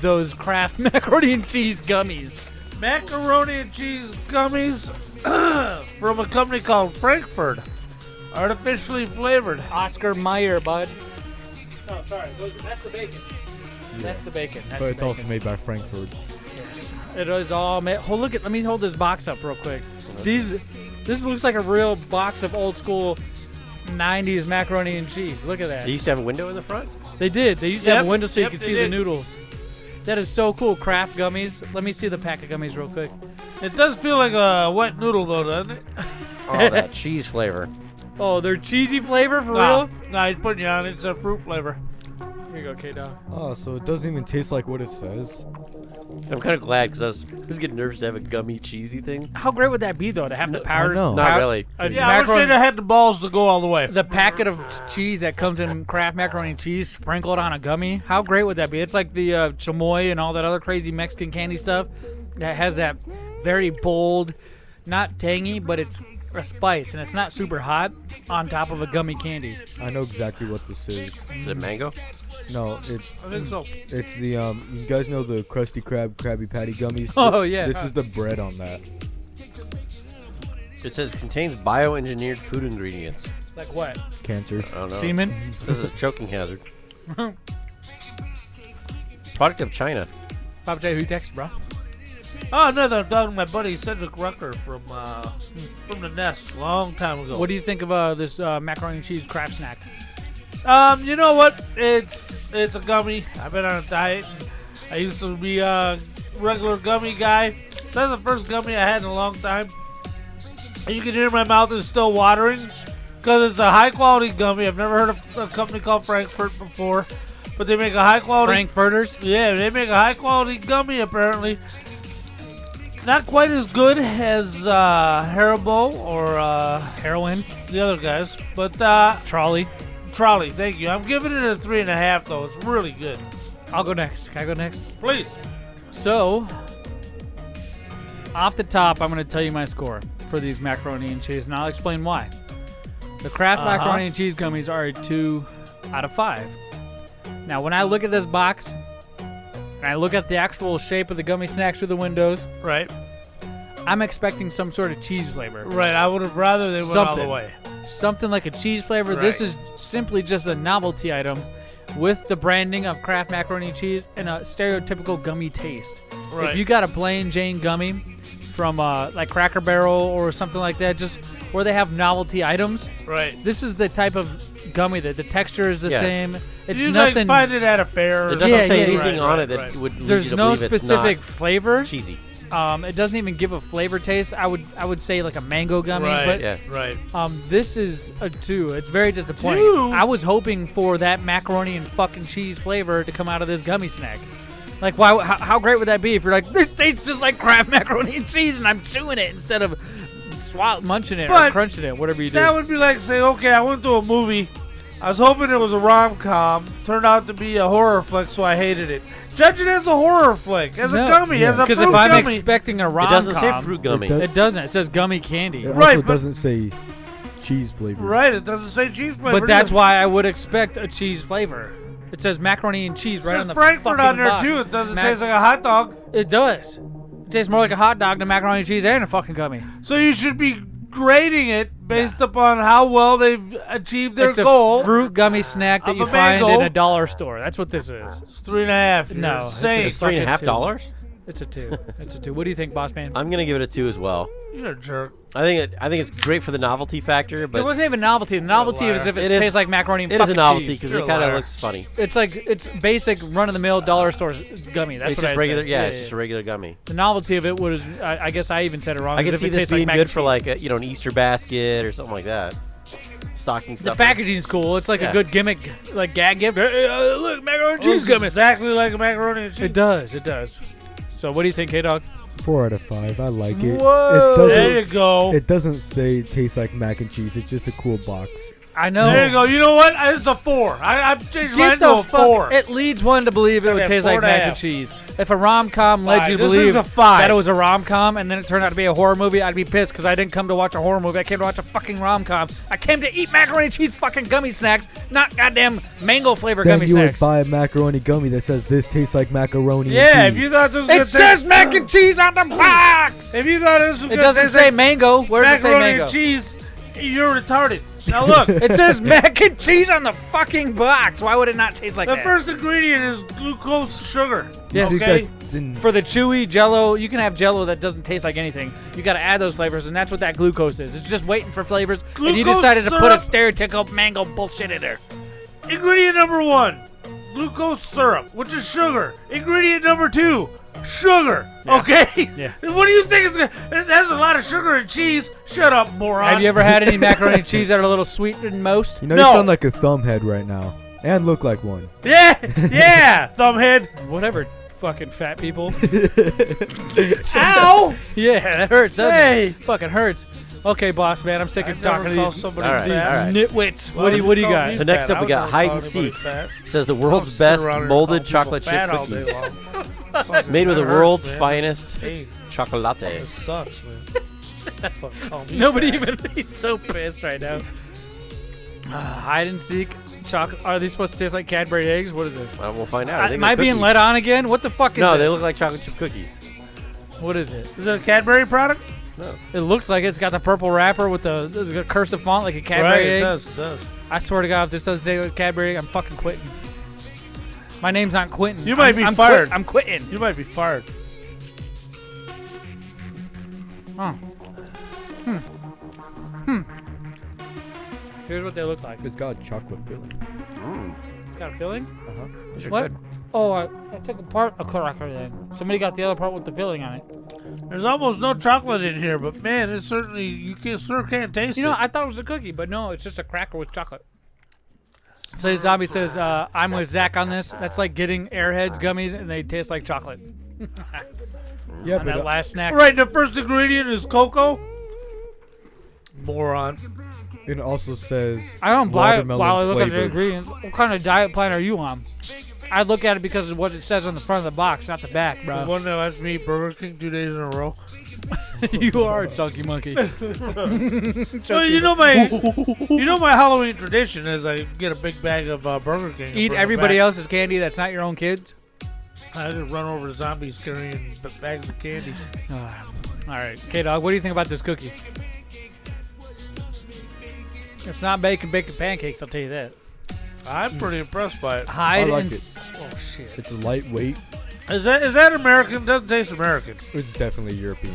those Kraft macaroni and cheese gummies. Macaroni and cheese gummies from a company called Frankfurt. Artificially flavored. Oscar Mayer, bud. No, sorry. That's the bacon. Yeah. That's the bacon. But it's also made by Frankfurt. Yes. It is all made. Oh, look at. Let me hold this box up real quick. This looks like a real box of old school 90s macaroni and cheese. Look at that. They used to have a window in the front? They did. They used to have a window so you could see did. the noodles. That is so cool. Kraft gummies. Let me see the pack of gummies real quick. It does feel like a wet noodle, though, doesn't it? Oh, that cheese flavor. Oh, they're cheesy flavor for No, real? no, he's putting you on. It's a fruit flavor. Here you go, K-Dog. Oh, so it doesn't even taste like what it says. I'm kind of glad because I was getting nervous to have a gummy cheesy thing. How great would that be, though, to have the powder? know. Not really. Yeah, I wish they'd have had the balls to go all the way. The packet of cheese that comes in Kraft macaroni and cheese sprinkled on a gummy. How great would that be? It's like the chamoy and all that other crazy Mexican candy stuff that has that very bold, not tangy, but it's a spice, and it's not super hot on top of a gummy candy. I know exactly what this is. Is it mango? No, I think so. it's the you guys know the Krusty Krabby Patty gummies? Oh, yeah. This is the bread on that. It says contains bioengineered food ingredients. Like what? Cancer. I don't know. Semen? This is a choking hazard. Product of China. Pappa J, who you texted, bro? Oh, no, I'm talking to my buddy Cedric Rucker from the Nest a long time ago. What do you think of this macaroni and cheese Kraft snack? You know what? It's a gummy. I've been on a diet. And I used to be a regular gummy guy. So that's the first gummy I had in a long time. And you can hear my mouth is still watering because it's a high quality gummy. I've never heard of a company called Frankfurt before, but they make a high quality. Frankfurters? Yeah, they make a high quality gummy apparently. Not quite as good as Haribo or Heroin? the other guys, but Trolley? Trolley, thank you. I'm giving it a 3.5 though. It's really good. I'll go next. Can I go next? Please. So, off the top, I'm going to tell you my score for these macaroni and cheese, and I'll explain why. The Kraft macaroni and cheese gummies are a 2 out of 5. Now, when I look at this box, and I look at the actual shape of the gummy snacks through the windows, Right. I'm expecting some sort of cheese flavor. Right. I would have rather they went all the way. Something like a cheese flavor. Right. This is simply just a novelty item with the branding of Kraft macaroni and cheese and a stereotypical gummy taste. Right. If you got a plain Jane gummy from like Cracker Barrel or something like that, just where they have novelty items, Right. this is the type of gummy that the texture is the Yeah. same. It's you nothing. like find it at a fair. It doesn't say yeah, anything right, on it that right. would lead There's you to no believe it's specific not flavor. cheesy. It doesn't even give a flavor taste. I would say like a mango gummy, Right. but Yeah. Right. this is a 2. It's very disappointing. 2? I was hoping for that macaroni and fucking cheese flavor to come out of this gummy snack. Like, why? How great would that be if you're like, this tastes just like Kraft macaroni and cheese, and I'm chewing it instead of munching it or But crunching it, whatever you do. That would be like saying, okay, I went to a movie. I was hoping it was a rom-com. Turned out to be a horror flick, so I hated it. Judge it as a horror flick, as a gummy, as a fruit Because if I'm gummy. expecting a rom-com, It doesn't say fruit gummy. It doesn't. It says gummy candy. It Right, also but- doesn't say cheese flavor. Right, it doesn't say cheese flavor. But that's why I would expect a cheese flavor. It says macaroni and cheese right on the Frankfurt fucking on there box. too. It doesn't taste like a hot dog. It does. It tastes more like a hot dog than macaroni and cheese and a fucking gummy. So you should be grading it based upon how well they've achieved their It's goal. a fruit gummy snack that of you a find mango. in a dollar store. That's what this is. It's 3.5. You're No, insane. It's $3.50. It's a 2. It's a 2. What do you think, boss man? I'm gonna give it a 2 as well. You're a jerk. I think it's great for the novelty factor, but It wasn't even novelty. The novelty is if it It is- tastes like macaroni and it is a fucking novelty cheese. because You're it a kind of liar. looks funny. It's like it's basic run-of-the-mill dollar store gummy. That's It's what just I'd regular. say. Yeah, it's just a regular gummy. The novelty of it was, I guess I even said it wrong. I is could if see it this tastes like being mac good and for cheese. like an Easter basket or something like that. Stocking The stuff. packaging's cool. It's like Yeah. a good gimmick, like gag gift. Hey, look, macaroni and cheese Looks gummy. exactly like a macaroni and cheese. It does. It does. So what do you think, K-Dog? 4 out of 5. I like it. Whoa. It doesn't, There you go. It doesn't say it tastes like mac and cheese. It's just a cool box. I know. There you go. You know what? It's a 4. I've changed mine Get to the a fuck. 4. It leads one to believe it would Okay, taste like 4.5. mac and cheese. If a rom-com led 5. you to This believe is a 5. that it was a rom-com and then it turned out to be a horror movie, I'd be pissed because I didn't come to watch a horror movie. I came to watch a fucking rom-com. I came to eat macaroni and cheese fucking gummy snacks, not goddamn mango flavor Then gummy you snacks. would buy a macaroni gummy that says this tastes like macaroni Yeah, and if cheese. you thought this was It gonna says taste- mac and cheese on the box. If you thought this was It gonna doesn't taste say like mango. Where does it say macaroni mango? and cheese, you're retarded. Now look, It says mac and cheese on the fucking box. Why would it not taste like the that? first ingredient is glucose sugar. Yes. You think Okay. that's in- For the chewy Jello, you can have Jello that doesn't taste like anything. You got to add those flavors, and that's what that glucose is. It's just waiting for flavors, and you Glucose decided to put a syrup. stereotypical mango bullshit in there. Ingredient number 1, glucose syrup, which is sugar. Ingredient number 2, sugar. Yeah. Okay. Yeah. What do you think is gonna? It has a lot of sugar and cheese. Shut up, moron. Have you ever had any macaroni and cheese that are a little sweeter than most? You sound like a thumbhead right now. And look like one. Yeah, yeah, thumbhead. Whatever, fucking fat people. Ow! Yeah, that hurts, doesn't Hey. it? Fucking hurts. Okay, boss man, I'm sick of talking to these nitwits. What do you got? So next up we got hide and seek. It says the world's best molded chocolate chip cookies. Made with the world's finest chocolate. It sucks, man. Nobody even, he's so pissed right now. Hide and seek. Chocolate. Are these supposed to taste like Cadbury eggs? What is this? We'll find out. Am I being let on again? What the fuck is this? No, they look like chocolate chip cookies. What is it? Is it a Cadbury product? No. It looks like it's got the purple wrapper with the cursive font like a Cadbury egg. It does, it does. I swear to God, if this doesn't taste like Cadbury, I'm fucking quitting. My name's not Quentin. You might be fired. I'm quitting. You might be fired. Oh. Here's what they look like. It's got chocolate filling. It's got a filling? Uh-huh. These are What? good. Oh, I took apart a cracker then. Somebody got the other part with the filling on it. There's almost no chocolate in here, but man, it's certainly you sure can't taste it. You know, I thought it was a cookie, but no, it's just a cracker with chocolate. So Zombie says, I'm with Zach on this. That's like getting Airheads gummies and they taste like chocolate. Yeah, on that last snack. Right, the first ingredient is cocoa. Moron. It also says I don't buy it watermelon while I look at the flavored. ingredients. What kind of diet plan are you on? I look at it because of what it says on the front of the box, not the back, The bro. one that lets me eat Burger King 2 days in a row. You are a chunky monkey. Well, you know my Halloween tradition is I get a big bag of Burger King. and Eat bring it everybody back. else's candy that's not your own kids? I just run over to zombies carrying bags of candy. All right. K-Dog, what do you think about this cookie? It's not bacon pancakes, I'll tell you that. I'm pretty impressed by it. Hide I like and it. Oh shit. It's lightweight. Is that American? Doesn't taste American. It's definitely European.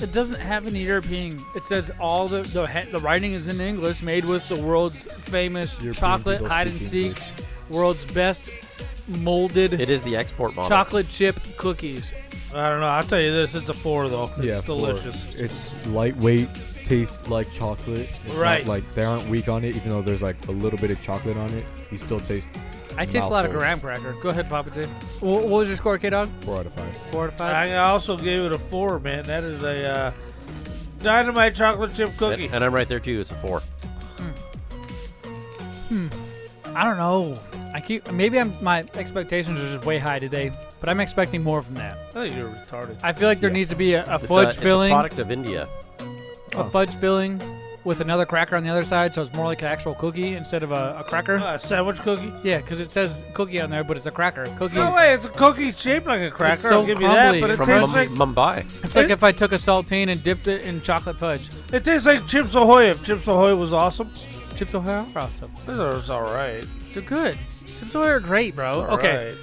It doesn't have any European. It says all the writing is in English. Made with the world's famous European chocolate people hide and speak seek, English. world's best molded It is the export model. chocolate chip cookies. I don't know. I'll tell you this. It's a 4 though. It's Yeah, delicious. It's lightweight, tastes like chocolate. It's Right. Not like they aren't weak on it, even though there's like a little bit of chocolate on it. You still taste. I taste a lot of mouthfuls. graham cracker. Go ahead, Papa J. What was your score, K-Dog? 4 out of 5. 4 out of 5? I also gave it a 4, man. That is a dynamite chocolate chip cookie. And I'm right there too. It's a 4. I don't know. Maybe my expectations are just way high today, but I'm expecting more from that. I think you're retarded. I feel like there needs to be a It's fudge filling. It's a product of India. A fudge filling with another cracker on the other side, so it's more like an actual cookie instead of a cracker. A sandwich cookie? Yeah, because it says cookie on there, but it's a cracker. Cookies. No way, it's a cookie shaped like a cracker. It's so I'll give crumbly. you that, but it From tastes like Mumbai. It's like if I took a saltine and dipped it in chocolate fudge. it tastes like Chips Ahoy. If Chips Ahoy was awesome, Chips Ahoy are awesome. this is all right. They're good. Chips Ahoy are great, bro. It's all Okay,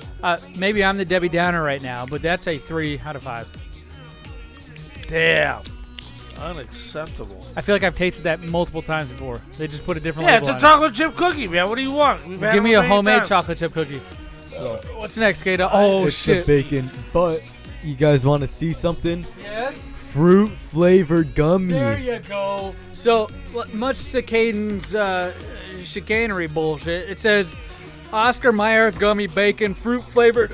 maybe I'm the Debbie Downer right now, but that's a 3 out of 5. Damn, unacceptable. I feel like I've tasted that multiple times before. They just put a different Yeah, label it's a chocolate chip cookie, man. What do you want? We've had Give me them a many homemade times. chocolate chip cookie. What's next, Kata? Oh, it's shit. the bacon, but you guys want to see something? Yes? Fruit flavored gummy. There you go. So, much to Caden's chicanery bullshit, it says Oscar Mayer gummy bacon fruit flavored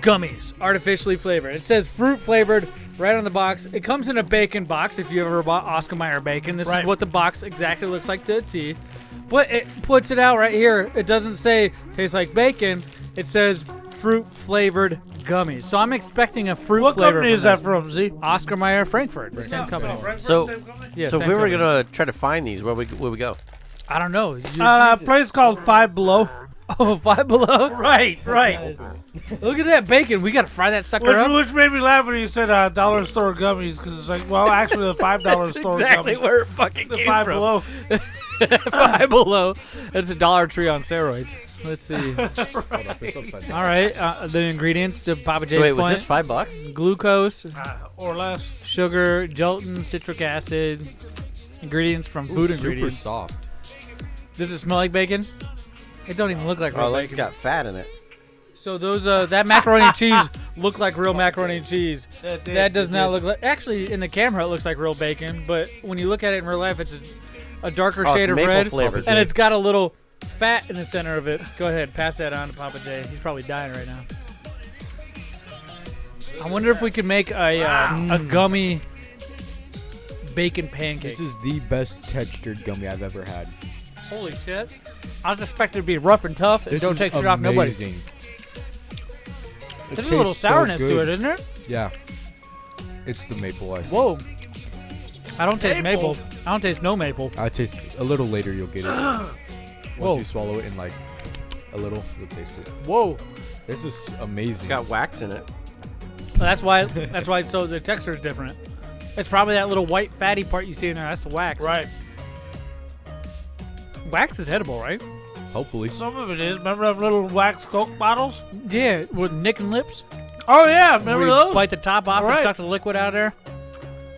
gummies, artificially flavored. It says fruit flavored right on the box. It comes in a bacon box if you ever bought Oscar Mayer bacon. This is what the box exactly looks like to a T. But it puts it out right here. It doesn't say tastes like bacon. It says fruit flavored gummies. So I'm expecting a fruit What flavor. company is that from, Z? Oscar Mayer Frankfurt, the same company. So, Yeah, so if same we were company. gonna try to find these, where we go? I don't know. A place called Five Below. Oh, Five Below? Right. Look at that bacon. We got to fry that sucker up. Which made me laugh when you said dollar store gummies, because it's like, well, actually the $5 That's store exactly gummy. where it fucking The came Five from. Below. Five Below. It's a Dollar Tree on steroids. Let's see. All right. The ingredients to Pappa J's So wait, was point. this $5? Glucose, Or less. sugar, gelatin, citric acid. Ingredients from food Super ingredients. soft. Does it smell like bacon? It don't even look like Oh, real it's bacon. got fat in it. So those that macaroni and cheese look like real macaroni and cheese. That does not look like. Actually, in the camera, it looks like real bacon. But when you look at it in real life, it's a darker shade of red, flavored, and it's got a little fat in the center of it. Go ahead, pass that on to Pappa J. He's probably dying right now. I wonder if we could make a gummy bacon pancake. This is the best textured gummy I've ever had. Holy shit! I was expecting it to be rough and tough. It don't take shit off nobody. There's a little sourness to it, isn't there? Yeah. It's the maple, I think. Whoa. I don't taste maple. I don't taste no maple. I taste a little later. You'll get it. Once you swallow it in like a little, you'll taste it. Whoa. This is amazing. It's got wax in it. That's why. So the texture is different. It's probably that little white fatty part you see in there. That's the wax. Right. Wax is edible, right? Hopefully. Some of it is. Remember them little wax Coke bottles? Yeah, with nicking lips. Oh, yeah. Remember Where you those? bite the top off and suck the liquid out of there.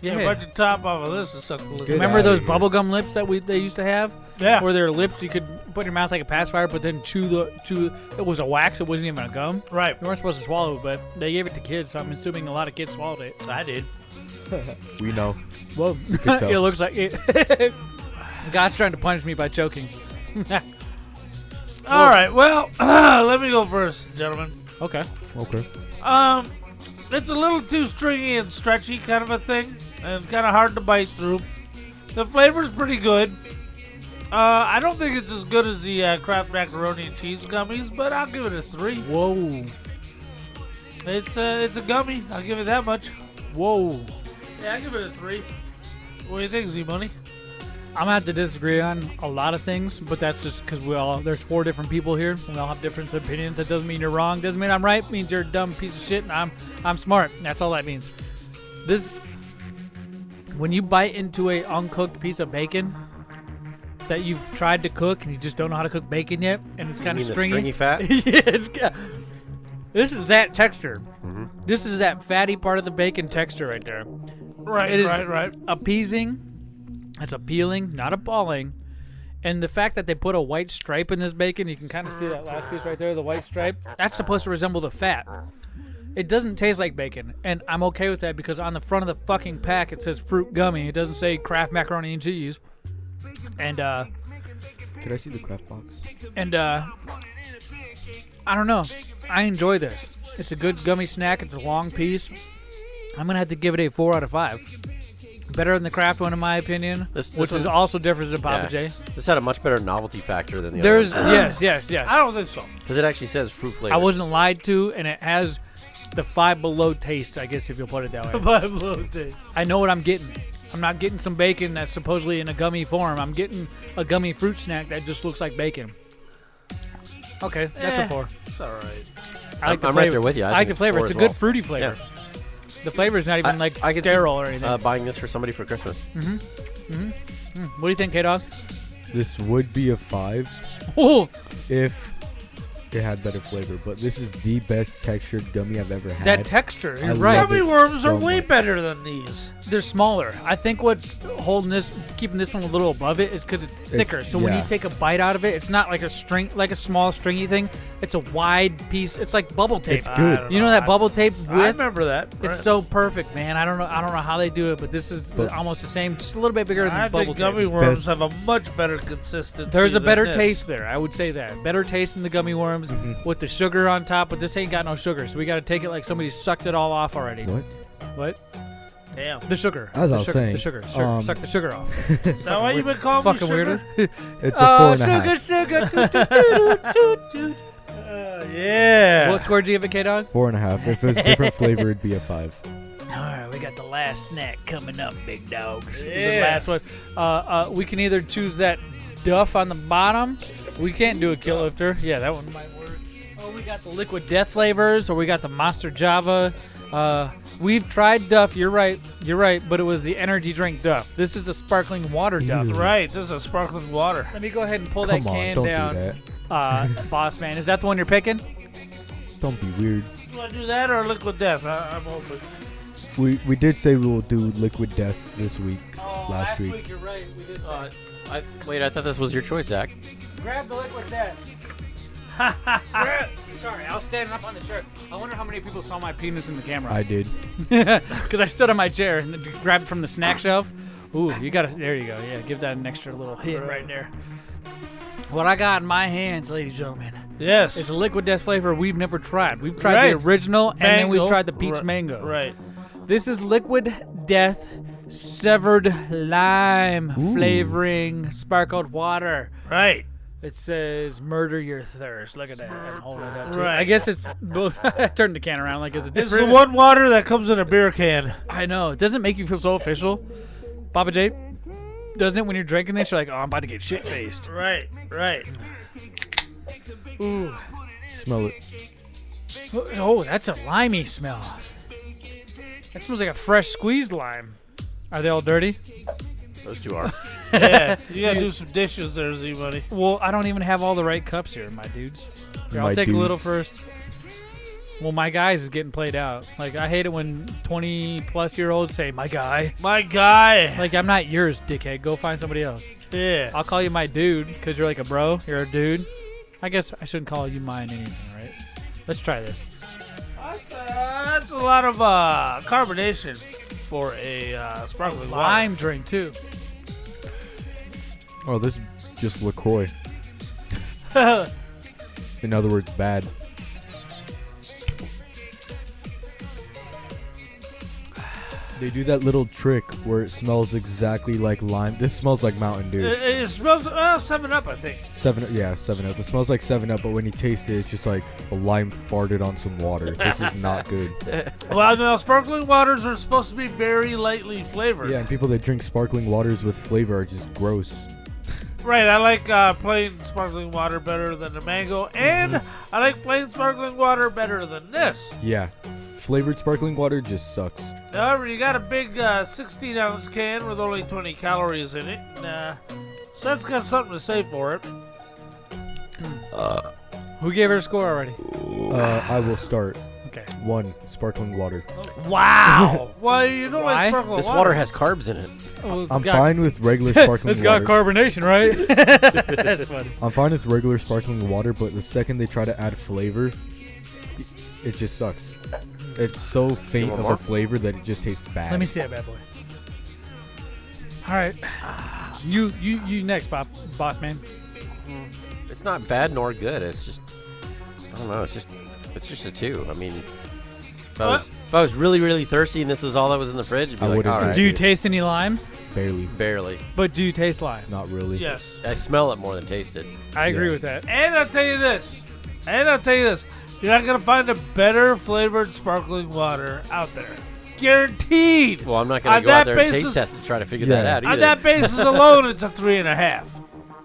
Yeah, bite the top off of this and suck the liquid. Remember those bubblegum lips that they used to have? Yeah. Where their lips you could put in your mouth like a pacifier, but then chew. It was a wax. It wasn't even a gum. Right. You weren't supposed to swallow it, but they gave it to kids, so I'm assuming a lot of kids swallowed it. I did. We know. Whoa. It looks like it. God's trying to punish me by choking. All right. Well, let me go first, gentlemen. Okay. It's a little too stringy and stretchy kind of a thing, and kind of hard to bite through. The flavor's pretty good. I don't think it's as good as the Kraft macaroni and cheese gummies, but I'll give it a 3. Whoa. It's a gummy. I'll give it that much. Whoa. Yeah, I'll give it a 3. What do you think, Zmunny? I'm gonna have to disagree on a lot of things, but that's just because there's 4 different people here. We all have different opinions. That doesn't mean you're wrong. Doesn't mean I'm right. It means you're a dumb piece of shit and I'm smart. That's all that means. When you bite into a uncooked piece of bacon that you've tried to cook and you just don't know how to cook bacon yet, and it's kind of stringy. The stringy fat? Yeah, this is that texture. Mm-hmm. This is that fatty part of the bacon texture right there. Right, it is right. appeasing. It's appealing, not appalling. And the fact that they put a white stripe in this bacon, you can kind of see that last piece right there, the white stripe. That's supposed to resemble the fat. It doesn't taste like bacon, and I'm okay with that because on the front of the fucking pack it says fruit gummy. It doesn't say Kraft macaroni and cheese. And Could I see the Kraft box? And I don't know. I enjoy this. It's a good gummy snack. It's a long piece. I'm gonna have to give it a 4 out of 5. Better than the Kraft one, in my opinion, which is also different than Pappa J. This had a much better novelty factor than the other ones. Yes. I don't think so. Because it actually says fruit flavor. I wasn't lied to, and it has the Five Below taste, I guess, if you'll put it that way. Five Below taste. I know what I'm getting. I'm not getting some bacon that's supposedly in a gummy form. I'm getting a gummy fruit snack that just looks like bacon. Okay, that's a 4. It's all right. I like the I'm flavor. right there with you. I like the flavor. It's a good fruity flavor. Yeah. The flavor is not even I could sterile see, or anything. Buying this for somebody for Christmas. What do you think, K-Dog? This would be a 5 Oh, if it had better flavor, but this is the best textured gummy I've ever had. that texture. I You're right. love Gummy it worms so are way much. better than these. They're smaller. I think what's keeping this one a little above it is because it's thicker. So when you take a bite out of it, it's not like a small stringy thing. It's a wide piece. It's like bubble tape. It's good. You know that bubble tape I width? remember that. It's so perfect, man. I don't know how they do it, but this is almost the same, just a little bit bigger than I bubble think gummy tape. worms have a much better consistency. There's a than better this. taste there. I would say that. Better taste in the gummy worms with the sugar on top, but this ain't got no sugar, so we got to take it like somebody sucked it all off already. What? Damn. The sugar. As I was sugar, saying, the sugar. Suck the sugar off. Is that why you've been calling me Fucking sugar? weirdo. It's a 4.5. Sugar. Toot, toot, toot, toot, toot. Yeah. What score did you give it, K-Dog? 4.5. If it was different flavor, it'd be a 5. All right, we got the last snack coming up, big dogs. The Yeah. last one. We can either choose that Duff on the bottom. We can't do a kill lifter. Yeah, that one might work. Oh, we got the liquid death flavors, or we got the Monster Java. We've tried Duff. You're right, but it was the energy drink Duff. This is a sparkling water Duff. Right. This is a sparkling water. Let me go ahead and pull Come that on, can don't down. do that. Boss man, is that the one you're picking? Don't be weird. You want to do that or liquid death? I'm open. We did say we will do liquid death this week. Oh, last week. you're right. We did say. Wait, I thought this was your choice, Zach. Grab the liquid death. Sorry, I was standing up on the chair. I wonder how many people saw my penis in the camera. I did. Because I stood on my chair and grabbed from the snack shelf. Ooh, you got to, there you go. Yeah, give that an extra little hit right there. What I got in my hands, ladies and gentlemen. Yes. It's a liquid death flavor we've never tried. We've tried the original, and then we've tried the peach mango. Right. This is liquid death severed lime flavoring sparkled water. Right. It says murder your thirst. Look at that. I'm holding it up too. Right. I guess it's I turned the can around like it's a different. It's the one water that comes in a beer can. I know. It doesn't make you feel so official. Pappa J, doesn't it when you're drinking this? You're like, oh, I'm about to get shit faced. Right. Ooh. Smell it. Oh, that's a limey smell. That smells like a fresh squeezed lime. Are they all dirty? Those two are. Yeah, you gotta do some dishes there, Zmuny. Well, I don't even have all the right cups here, my dudes. Here, I'll My take a little dudes. first. Well, my guys is getting played out. Like, I hate it when 20-plus-year-olds say, my guy. My guy. Like, I'm not yours, dickhead. Go find somebody else. Yeah. I'll call you my dude because you're like a bro. You're a dude. I guess I shouldn't call you mine anything, right? Let's try this. That's a lot of carbonation for a sparkling Lime drink, too. Oh, this is just LaCroix. water. In other words, bad. They do that little trick where it smells exactly like lime. This smells like Mountain Dew. It smells 7-Up, I think. 7-Up. It smells like 7-Up, but when you taste it, it's just like a lime farted on some water. This is not good. Well, no, sparkling waters are supposed to be very lightly flavored. Yeah, and people that drink sparkling waters with flavor are just gross. Right, I like plain sparkling water better than the mango, and I like plain sparkling water better than this. Yeah. Flavored sparkling water just sucks. However, you got a big 16-ounce can with only 20 calories in it. So that's got something to say for it. Who gave her a score already? I will start. Okay. 1, sparkling water. Wow! Well, you don't Why? like sparkling This water. water has carbs in it. Oh, I'm fine with regular sparkling It's got water. carbonation, right? That's funny. I'm fine with regular sparkling water, but the second they try to add flavor, it just sucks. It's so faint of a flavor that it just tastes bad. Let me see that bad boy. All right. You next, boss man. It's not bad nor good. It's just, I don't know. It's just a 2. I mean, if I was really, really thirsty and this is all that was in the fridge, I'd be I like, wouldn't all drink right. Do you taste any lime? Barely. But do you taste lime? Not really. Yes. I smell it more than taste it. I agree with that. And I'll tell you this. You're not going to find a better flavored sparkling water out there. Guaranteed. Well, I'm not going On to go out that there and basis- taste test and try to figure that out either. On that basis alone, it's a 3.5.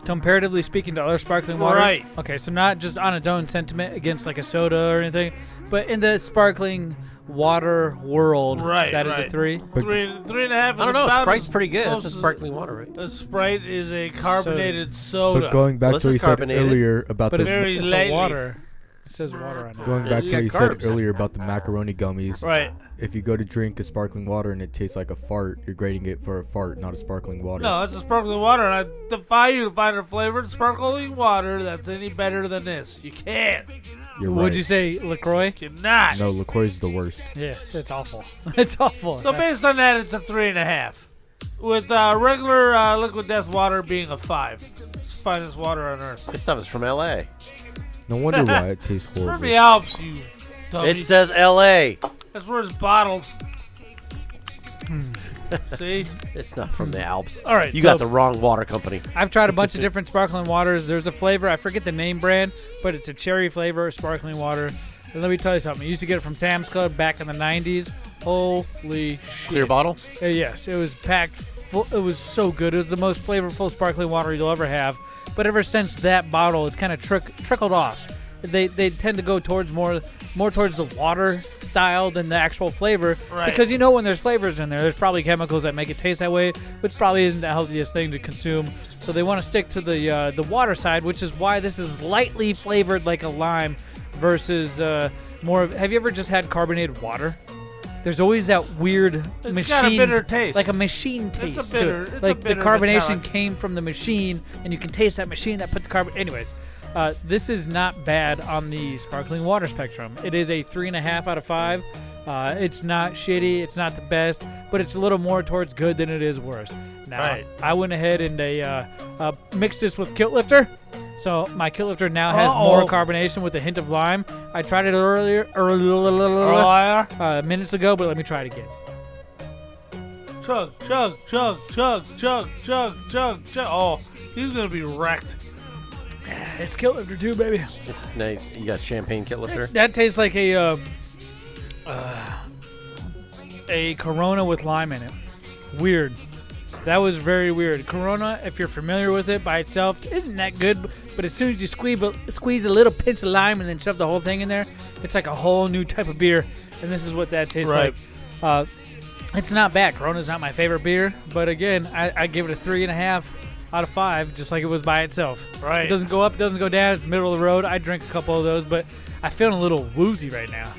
Comparatively speaking to other sparkling waters? Right. Okay, so not just on its own sentiment against like a soda or anything, but in the sparkling water world, Right, that is a right. 3. 3.5. I don't know. About Sprite's as pretty good. It's close just as- sparkling water, right? A Sprite is a carbonated soda. But going back Well, to what this you is said carbonated. earlier about But the it's, Very it's lightly. a water. It says water on it. going back to You what you got said carbs. earlier about the macaroni gummies. Right. If you go to drink a sparkling water and it tastes like a fart, you're grading it for a fart, not a sparkling water. No, it's a sparkling water, and I defy you to find a flavored sparkling water that's any better than this. You can't. You're Would right. you say LaCroix? Cannot. No, LaCroix is the worst. Yes, it's awful. It's awful. So based on that, it's a 3.5. With regular liquid death water being a 5. It's the finest water on earth. This stuff is from L.A. No wonder why it tastes From horrible. the Alps, you dummy. It says L.A. That's where it's bottled. See? It's not from the Alps. All right, You so- got the wrong water company. I've tried a bunch of different sparkling waters. There's a flavor, I forget the name brand, but it's a cherry flavor sparkling water. And let me tell you something. I used to get it from Sam's Club back in the 90s. Holy shit. Clear bottle? Yes, it was packed full. It was so good. It was the most flavorful sparkling water you'll ever have. But ever since that bottle, it's kind of trickled off. They tend to go towards more towards the water style than the actual flavor. Right. Because you know when there's flavors in there, there's probably chemicals that make it taste that way, which probably isn't the healthiest thing to consume. So they want to stick to the water side, which is why this is lightly flavored like a lime versus more. Have you ever just had carbonated water? There's always that weird It's machine, got a bitter taste. like a machine taste bitter- to it's it. a Like the bitter carbonation metallic. came from the machine, and you can taste that machine that put the carbon. Anyways, This is not bad on the sparkling water spectrum. It is a 3.5 out of 5. It's not shitty. It's not the best, but it's a little more towards good than it is worse. Now, I went ahead and mixed this with Kilt Lifter. So my Kilt Lifter now has more carbonation with a hint of lime. I tried it earlier minutes ago, but let me try it again. Chug, chug, chug, chug, chug, chug, chug, chug. Oh, he's going to be wrecked. It's Kilt Lifter too, baby. You got champagne Kilt Lifter? That tastes like a Corona with lime in it. Weird. That was very weird. Corona, if you're familiar with it by itself, isn't that good. But as soon as you squeeze a little pinch of lime and then shove the whole thing in there, it's like a whole new type of beer. And this is what that tastes like. It's not bad. Corona's not my favorite beer. But again, I give it a 3.5 out of 5, just like it was by itself. Right. It doesn't go up, it doesn't go down. It's middle of the road. I drink a couple of those, but I feel a little woozy right now.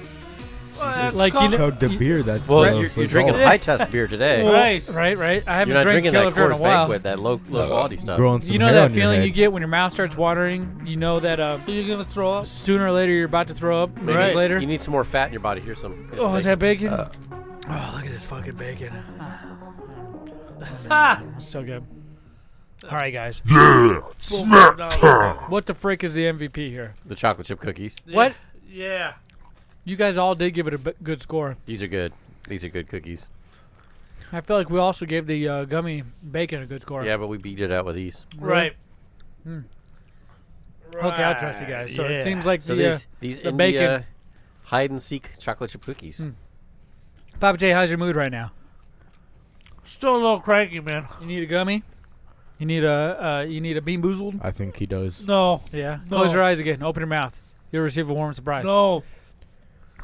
Like you chug the beer. That's you're drinking high test beer today. Right. I haven't You're not drank drinking Kilt that Lifter in a Coors while. Banquet, that low quality stuff. You know that feeling you get when your mouth starts watering? You know that you're gonna throw up. Sooner or later you're about to throw up. Minutes later. You need some more fat in your body. Here's some. Is that bacon? Oh, look at this fucking bacon. So good. All right, guys. Yeah, snack time. What the frick is the MVP here? The chocolate chip cookies. What? Yeah. You guys all did give it a good score. These are good. These are good cookies. I feel like we also gave the gummy bacon a good score. Yeah, but we beat it out with these. Right. Okay, I'll trust you guys. So it seems like these the bacon. hide and seek chocolate chip cookies. Pappa J, how's your mood right now? Still a little cranky, man. You need a gummy? You need a Bean Boozled? I think he does. No. Yeah. No. Close your eyes again. Open your mouth. You'll receive a warm surprise. No.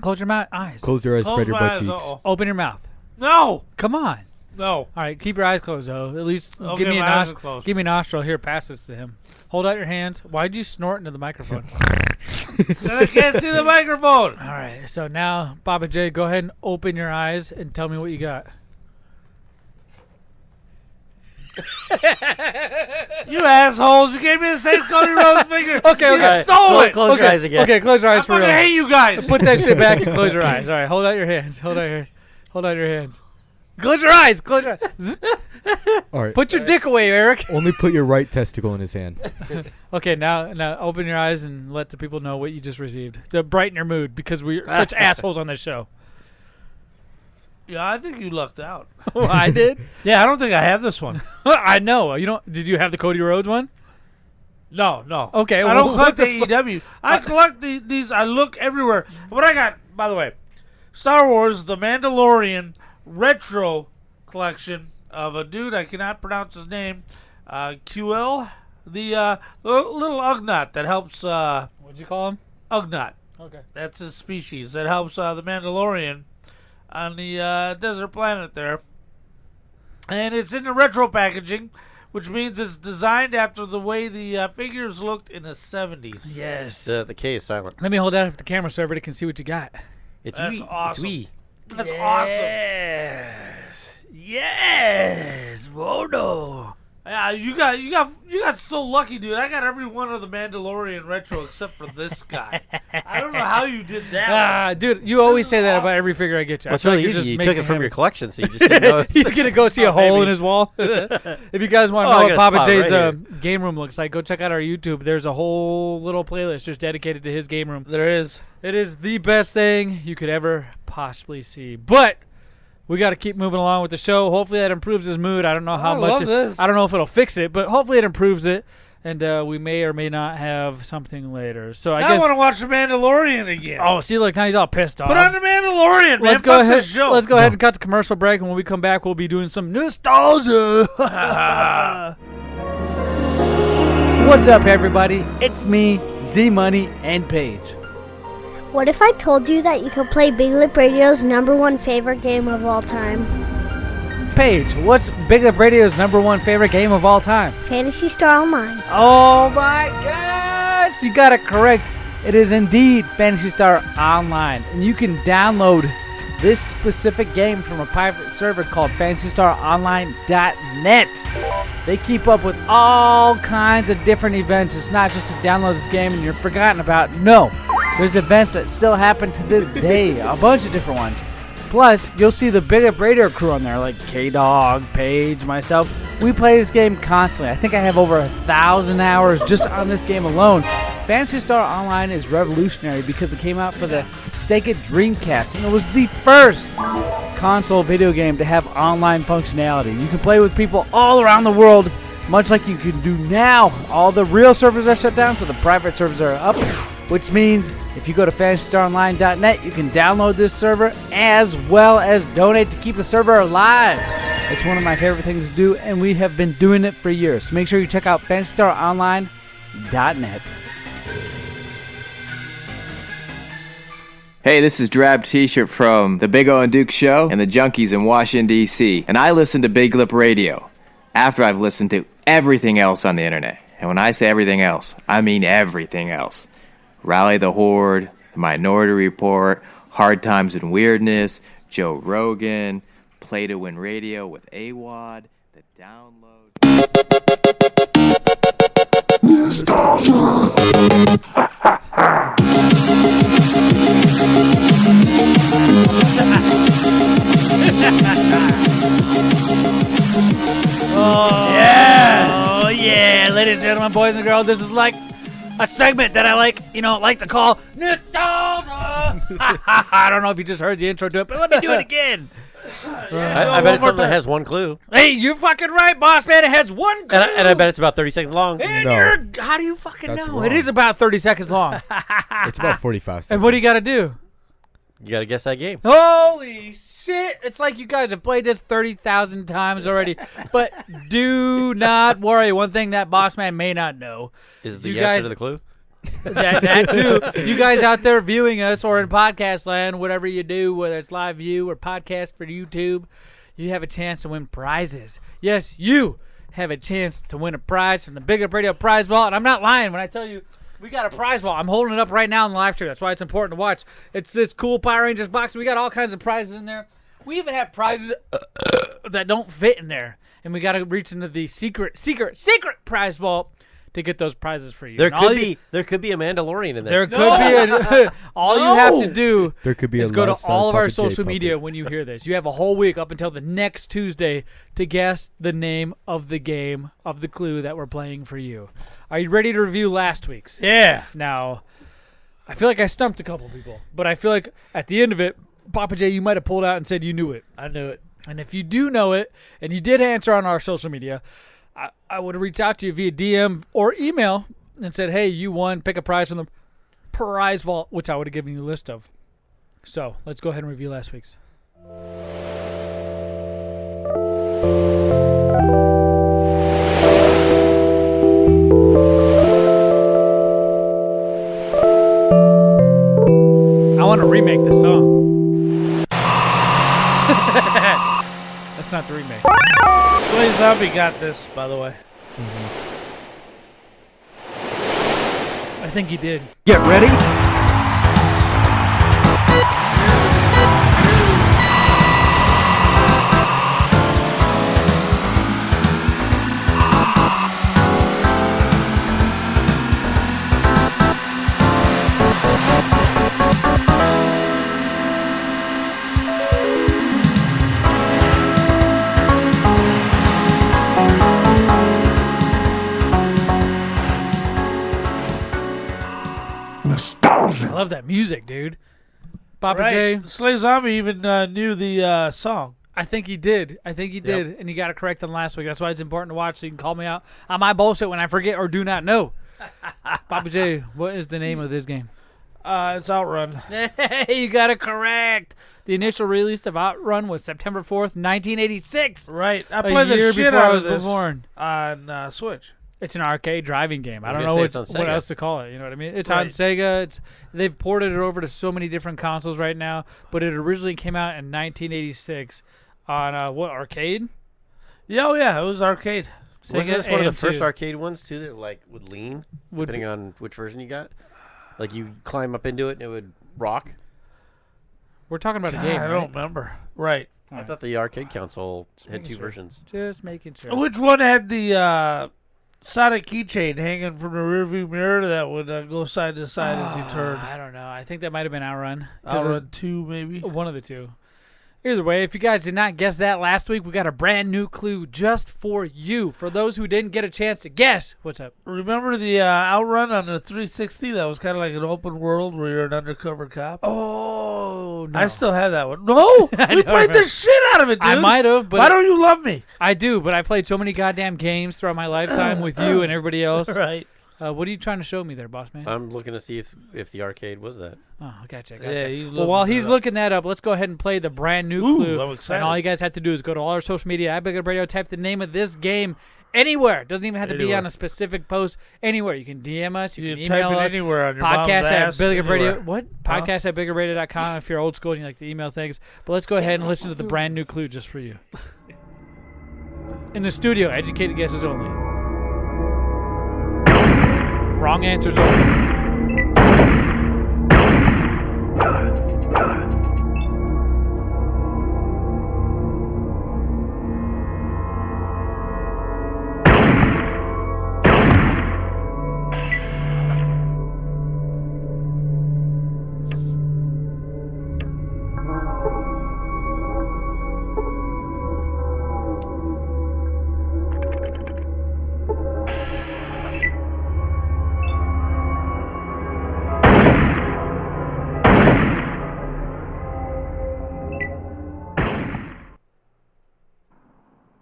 Close your eyes. Close your eyes, spread your butt eyes, cheeks. uh-oh. Open your mouth. No. Come on. No. All right, keep your eyes closed though. At least Okay, give me a my eyes are nostril. closed. Give me a nostril. Here, pass this to him. Hold out your hands. Why'd you snort into the microphone? I can't see the microphone. All right, so now, Pappa J, go ahead and open your eyes and tell me what you got. You assholes! You gave me the same Cody Rose finger. Okay. You stole it. Close your eyes again. Okay, close your eyes for I real. fucking hate you guys. Put that shit back and close your eyes. All right, hold out your hands. Hold out your hands. Close your eyes. Close your eyes. All right. Put your dick away, Eric. Only put your right testicle in his hand. Okay, now open your eyes and let the people know what you just received to brighten your mood because we're such assholes on this show. Yeah, I think you lucked out. Well, I did. Yeah, I don't think I have this one. I know. You don't. Did you have the Cody Rhodes one? No. Okay, I don't what collect the AEW. I collect these. I look everywhere. What I got, by the way, Star Wars: The Mandalorian retro collection of a dude I cannot pronounce his name. QL, the little Ugnaught that helps. What'd you call him? Ugnaught. Okay. That's his species that helps the Mandalorian on the desert planet there. And it's in the retro packaging, which means it's designed after the way the figures looked in the 70s. Yes. The K is silent. Let me hold that up to the camera so everybody can see what you got. It's That's wee. awesome. It's wee. That's awesome. Yes. Vodo. Yeah, you got so lucky, dude. I got every one of the Mandalorian retro except for this guy. I don't know how you did that. Dude, you always say that about every figure I get you. Well, it's I feel really like easy. you're You just took it making from him- your collection, so you just didn't know. He's gonna go see a hole in his wall. If you guys want to know I what got a Pappa spot J's right game room looks like, go check out our YouTube. There's a whole little playlist just dedicated to his game room. There is. It is the best thing you could ever possibly see. But we got to keep moving along with the show. Hopefully that improves his mood. I don't know how much. I don't know if it'll fix it, but hopefully it improves it. And we may or may not have something later. So I Now guess I want to watch the Mandalorian again. Oh, see, look, now he's all pissed off. Put on the Mandalorian, man. Let's go Fuck ahead. this show. Let's go ahead and cut the commercial break, and when we come back, we'll be doing some nostalgia. What's up, everybody? It's me, Zmunny, and Paige. What if I told you that you could play Big Lip Radio's #1 favorite game of all time? Paige, what's Big Lip Radio's #1 favorite game of all time? Phantasy Star Online. Oh my gosh, you got it correct. It is indeed Phantasy Star Online, and you can download this specific game from a private server called FantasyStarOnline.net. They keep up with all kinds of different events. It's not just to download this game and you're forgotten about. No, there's events that still happen to this day, a bunch of different ones. Plus, you'll see the BigLipRadio crew on there, like K-Dog, Paige, myself. We play this game constantly. I think I have over 1,000 hours just on this game alone. Phantasy Star Online is revolutionary because it came out for the Sega Dreamcast, and it was the first console video game to have online functionality. You can play with people all around the world, much like you can do now. All the real servers are shut down, so the private servers are up, which means if you go to FantasyStarOnline.net, you can download this server as well as donate to keep the server alive. It's one of my favorite things to do, and we have been doing it for years. So make sure you check out FantasyStarOnline.net. Hey, this is Drab T-shirt from the Big O and Duke Show and the Junkies in Washington, D.C. And I listen to Big Lip Radio after I've listened to everything else on the internet. And when I say everything else, I mean everything else. Rally the Horde, The Minority Report, Hard Times and Weirdness, Joe Rogan, Play to Win Radio with AWOD, The Download. Oh yeah, ladies and gentlemen, boys and girls, this is like a segment that I like to call Nostalgia. I don't know if you just heard the intro to it, but let me do it again. I bet it's something that has one clue. Hey, you're fucking right, boss man. It has one clue. And I bet it's about 30 seconds long. And how do you fucking That's know? wrong. It is about 30 seconds long. It's about 45 seconds. And what do you got to do? You got to guess that game. Holy shit. It's like you guys have played this 30,000 times already. But do not worry. One thing that boss man may not know is the answer to the clue. That too. You guys out there viewing us or in podcast land, whatever you do, whether it's live view or podcast for YouTube, you have a chance to win prizes. Yes, you have a chance to win a prize from the BigLipRadio prize vault. And I'm not lying when I tell you we got a prize vault. I'm holding it up right now in the live stream. That's why it's important to watch. It's this cool Power Rangers box. We got all kinds of prizes in there. We even have prizes that don't fit in there. And we got to reach into the secret prize vault to get those prizes for you. There could be a Mandalorian in there. There could be all you have to do is go to all of our Pappa J social puppet. media when you hear this. You have a whole week up until the next Tuesday to guess the name of the game, of the clue that we're playing for you. Are you ready to review last week's? Yeah. Now, I feel like I stumped a couple people, but I feel like at the end of it, Pappa J, you might have pulled out and said you knew it. I knew it. And if you do know it, and you did answer on our social media, I would have reached out to you via DM or email and said, hey, you won, pick a prize from the prize vault, which I would have given you a list of. So let's go ahead and review last week's. I want to remake this song. That's not the remake. Slay Zombie got this, by the way. I think he did. Get ready. I love that music, dude. Pappa J. Slay Zombie even knew the song. I think he did. And you got it correct on last week. That's why it's important to watch so you can call me out on my bullshit when I forget or do not know. Pappa J, what is the name of this game? It's Outrun. Hey, you got it correct. The initial release of Outrun was September 4th, 1986. Right. I played the shit out of this on Switch. It's an arcade driving game. I don't gonna know say it's on what Sega. else to call it. You know what I mean? It's on Sega. They've ported it over to so many different consoles right now, but it originally came out in 1986 on what, arcade? Yeah, it was arcade. Wasn't Sega this one of the AM2. first arcade ones too that like would lean, depending on which version you got? Like you climb up into it and it would rock. We're talking about a God, game, I right? don't remember. Right. I thought the arcade console had two versions. Just making sure. Which one had the Sonic keychain hanging from the rearview mirror that would go side to side as you turned? I don't know. I think that might have been Outrun. Outrun 2, maybe? One of the two. Either way, if you guys did not guess that last week, we got a brand new clue just for you. For those who didn't get a chance to guess, what's up? Remember the Outrun on the 360? That was kind of like an open world where you're an undercover cop. Oh, no. I still have that one. No, we played the shit out of it, dude. I might have, but why don't you love me? I do, but I played so many goddamn games throughout my lifetime with you and everybody else. Right. What are you trying to show me there, boss man? I'm looking to see if the arcade was that. Oh, gotcha. Yeah, well, while he's looking that up, let's go ahead and play the brand new clue. I'm excited. And all you guys have to do is go to all our social media at BigLipRadio, type the name of this game anywhere. It doesn't even have to be on a specific post. Anywhere. You can DM us. You can email type it us. anywhere on your podcast mom's at ass, BigLipRadio. anywhere. What? Podcast at BigLipRadio.com if you're old school and you like to email things. But let's go ahead and listen to the brand new clue just for you. In the studio, educated guesses only. Wrong answers only.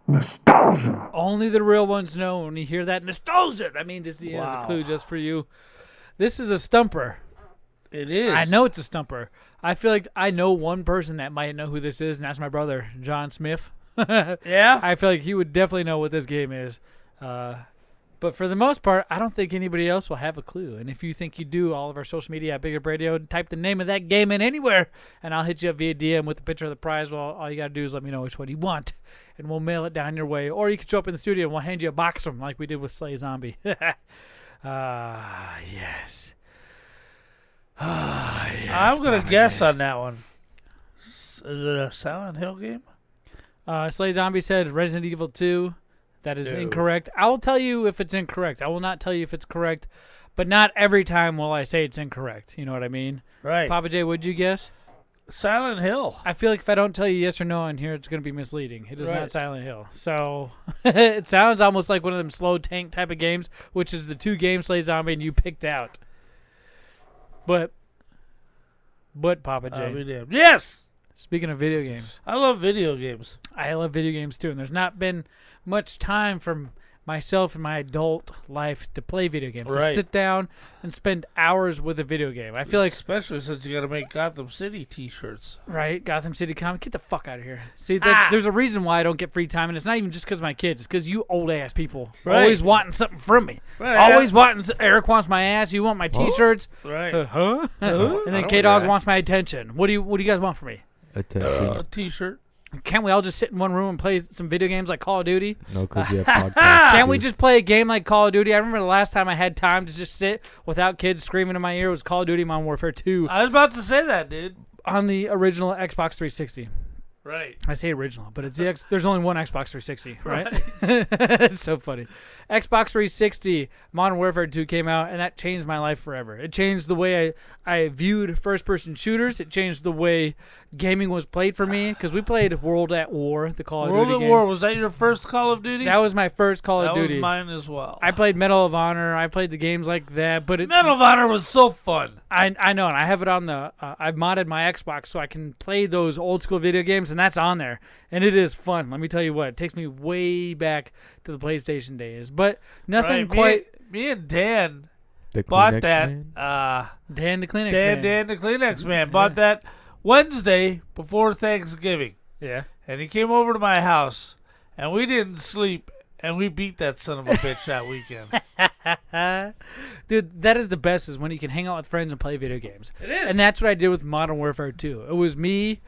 Nostalgia. Only the real ones know when you hear that nostalgia. That means it's the end of the clue just for you. This is a stumper. It is. I know it's a stumper. I feel like I know one person that might know who this is, and that's my brother, John Smith. Yeah? I feel like he would definitely know what this game is. But for the most part, I don't think anybody else will have a clue. And if you think you do, all of our social media at BigLipRadio, type the name of that game in anywhere, and I'll hit you up via DM with a picture of the prize. Well, all you got to do is let me know which one you want, and we'll mail it down your way. Or you can show up in the studio, and we'll hand you a box of them like we did with Slay Zombie. Yes. Yes, I'm going to guess on that one. Is it a Silent Hill game? Slay Zombie said Resident Evil 2. That is incorrect. I will tell you if it's incorrect. I will not tell you if it's correct, but not every time will I say it's incorrect. You know what I mean? Right. Pappa J, would you guess? Silent Hill. I feel like if I don't tell you yes or no on here, it's going to be misleading. It is Right. not Silent Hill. So it sounds almost like one of them slow tank type of games, which is the two games Slay Zombie and you picked out. But Pappa J. Yes! Speaking of video games. I love video games. I love video games too, and there's not been much time from myself in my adult life to play video games. To Right. sit down and spend hours with a video game. I feel like, especially since you got to make Gotham City T-shirts. right, Gotham City Comics, get the fuck out of here. See, there's a reason why I don't get free time, and it's not even just because of my kids. It's because you old ass people Right. always wanting something from me. Right, Always wanting. Eric wants my ass. You want my T-shirts. Right. And then I don't K want your Dog ass. wants my attention. What do you guys want from me? Attention. A T-shirt. Can't we all just sit in one room and play some video games like Call of Duty? No, because you have podcasts. Can't we just play a game like Call of Duty? I remember the last time I had time to just sit without kids screaming in my ear was Call of Duty Modern Warfare 2 I was about to say that, dude. on the original Xbox 360. Right. I say original, but it's there's only one Xbox 360, right? It's so funny. Xbox 360 Modern Warfare 2 came out, and that changed my life forever. It changed the way I viewed first-person shooters. It changed the way gaming was played for me, because we played World at War, the Call of Duty World game. at War, was that your first Call of Duty? That was my first Call of Duty. That was mine as well. I played Medal of Honor. I played the games like that, but it's Medal of Honor was so fun. I know, and I have it on the. I've modded my Xbox so I can play those old school video games, and that's on there, and it is fun. Let me tell you what, it takes me way back to the PlayStation days, but nothing Right, quite. Me and Dan The bought Kleenex that. Man? Dan the Kleenex Man. Dan the Kleenex Man bought that Wednesday before Thanksgiving. Yeah. And he came over to my house, and we didn't sleep, and we beat that son of a bitch that weekend. Dude, that is the best, is when you can hang out with friends and play video games. It is. And that's what I did with Modern Warfare 2. It was me